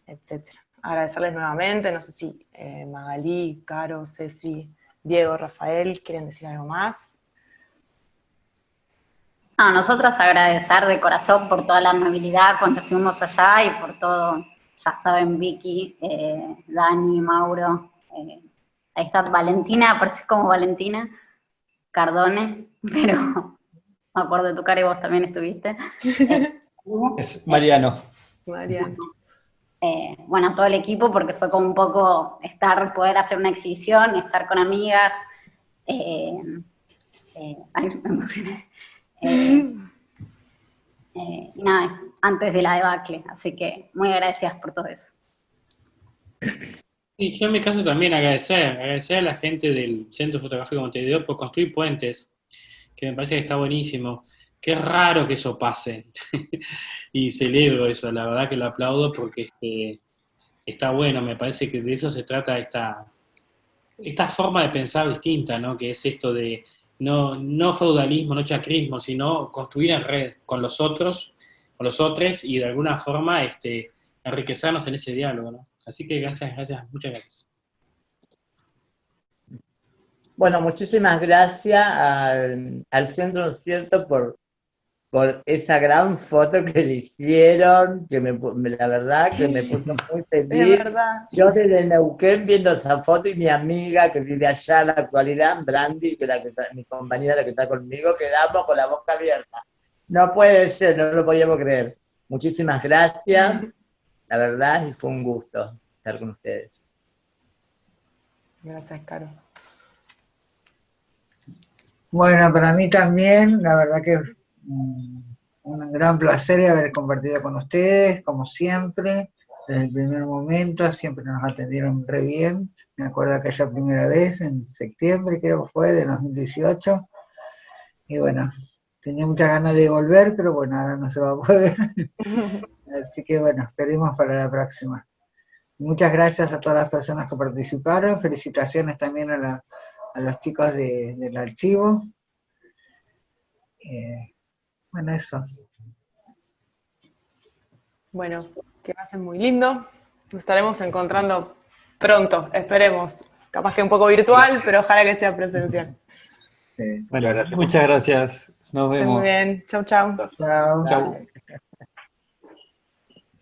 etc. Agradecerles nuevamente, no sé si Magalí, Caro, Ceci, Diego, Rafael, ¿quieren decir algo más? A nosotras agradecer de corazón por toda la amabilidad cuando estuvimos allá y por todo, ya saben, Vicky, Dani, Mauro, ahí está Valentina, parece como Valentina, Cardone, pero me acuerdo de tu cara y vos también estuviste. Es Mariano. Mariano. Bueno, todo el equipo, porque fue como un poco poder hacer una exhibición, estar con amigas, ay, me emocioné. Y nada, antes de la debacle, así que muy agradecidas por todo eso. Y yo en mi caso también agradecer a la gente del Centro Fotográfico Montevideo por construir puentes, que me parece que está buenísimo. Qué raro que eso pase, y celebro eso, la verdad que lo aplaudo porque está bueno, me parece que de eso se trata esta forma de pensar distinta, ¿no? Que es esto de no feudalismo, no chacrismo, sino construir en red con los otros, con los otros, y de alguna forma enriquecernos en ese diálogo, ¿no? Así que gracias, muchas gracias. Bueno, muchísimas gracias al Centro, ¿no es cierto?, por esa gran foto que le hicieron, que la verdad que me puso muy feliz. Es verdad. Yo desde Neuquén viendo esa foto, y mi amiga que vive allá en la actualidad, Brandy, mi compañera, la que está conmigo, quedamos con la boca abierta. No puede ser, no lo podíamos creer. Muchísimas gracias, la verdad, y fue un gusto estar con ustedes. Gracias, Caro. Bueno, para mí también, la verdad que un gran placer haber compartido con ustedes, como siempre, desde el primer momento, siempre nos atendieron re bien. Me acuerdo aquella primera vez, en septiembre creo que fue, de 2018, y bueno, tenía muchas ganas de volver, pero bueno, ahora no se va a poder. Así que bueno, esperemos para la próxima. Muchas gracias a todas las personas que participaron, felicitaciones también a los chicos del archivo. Bueno, eso. Bueno, que pasen muy lindo. Nos estaremos encontrando pronto, esperemos. Capaz que un poco virtual, pero ojalá que sea presencial. Bueno, muchas gracias. Nos vemos. Muy bien. Chau, chau. Chau. Chau.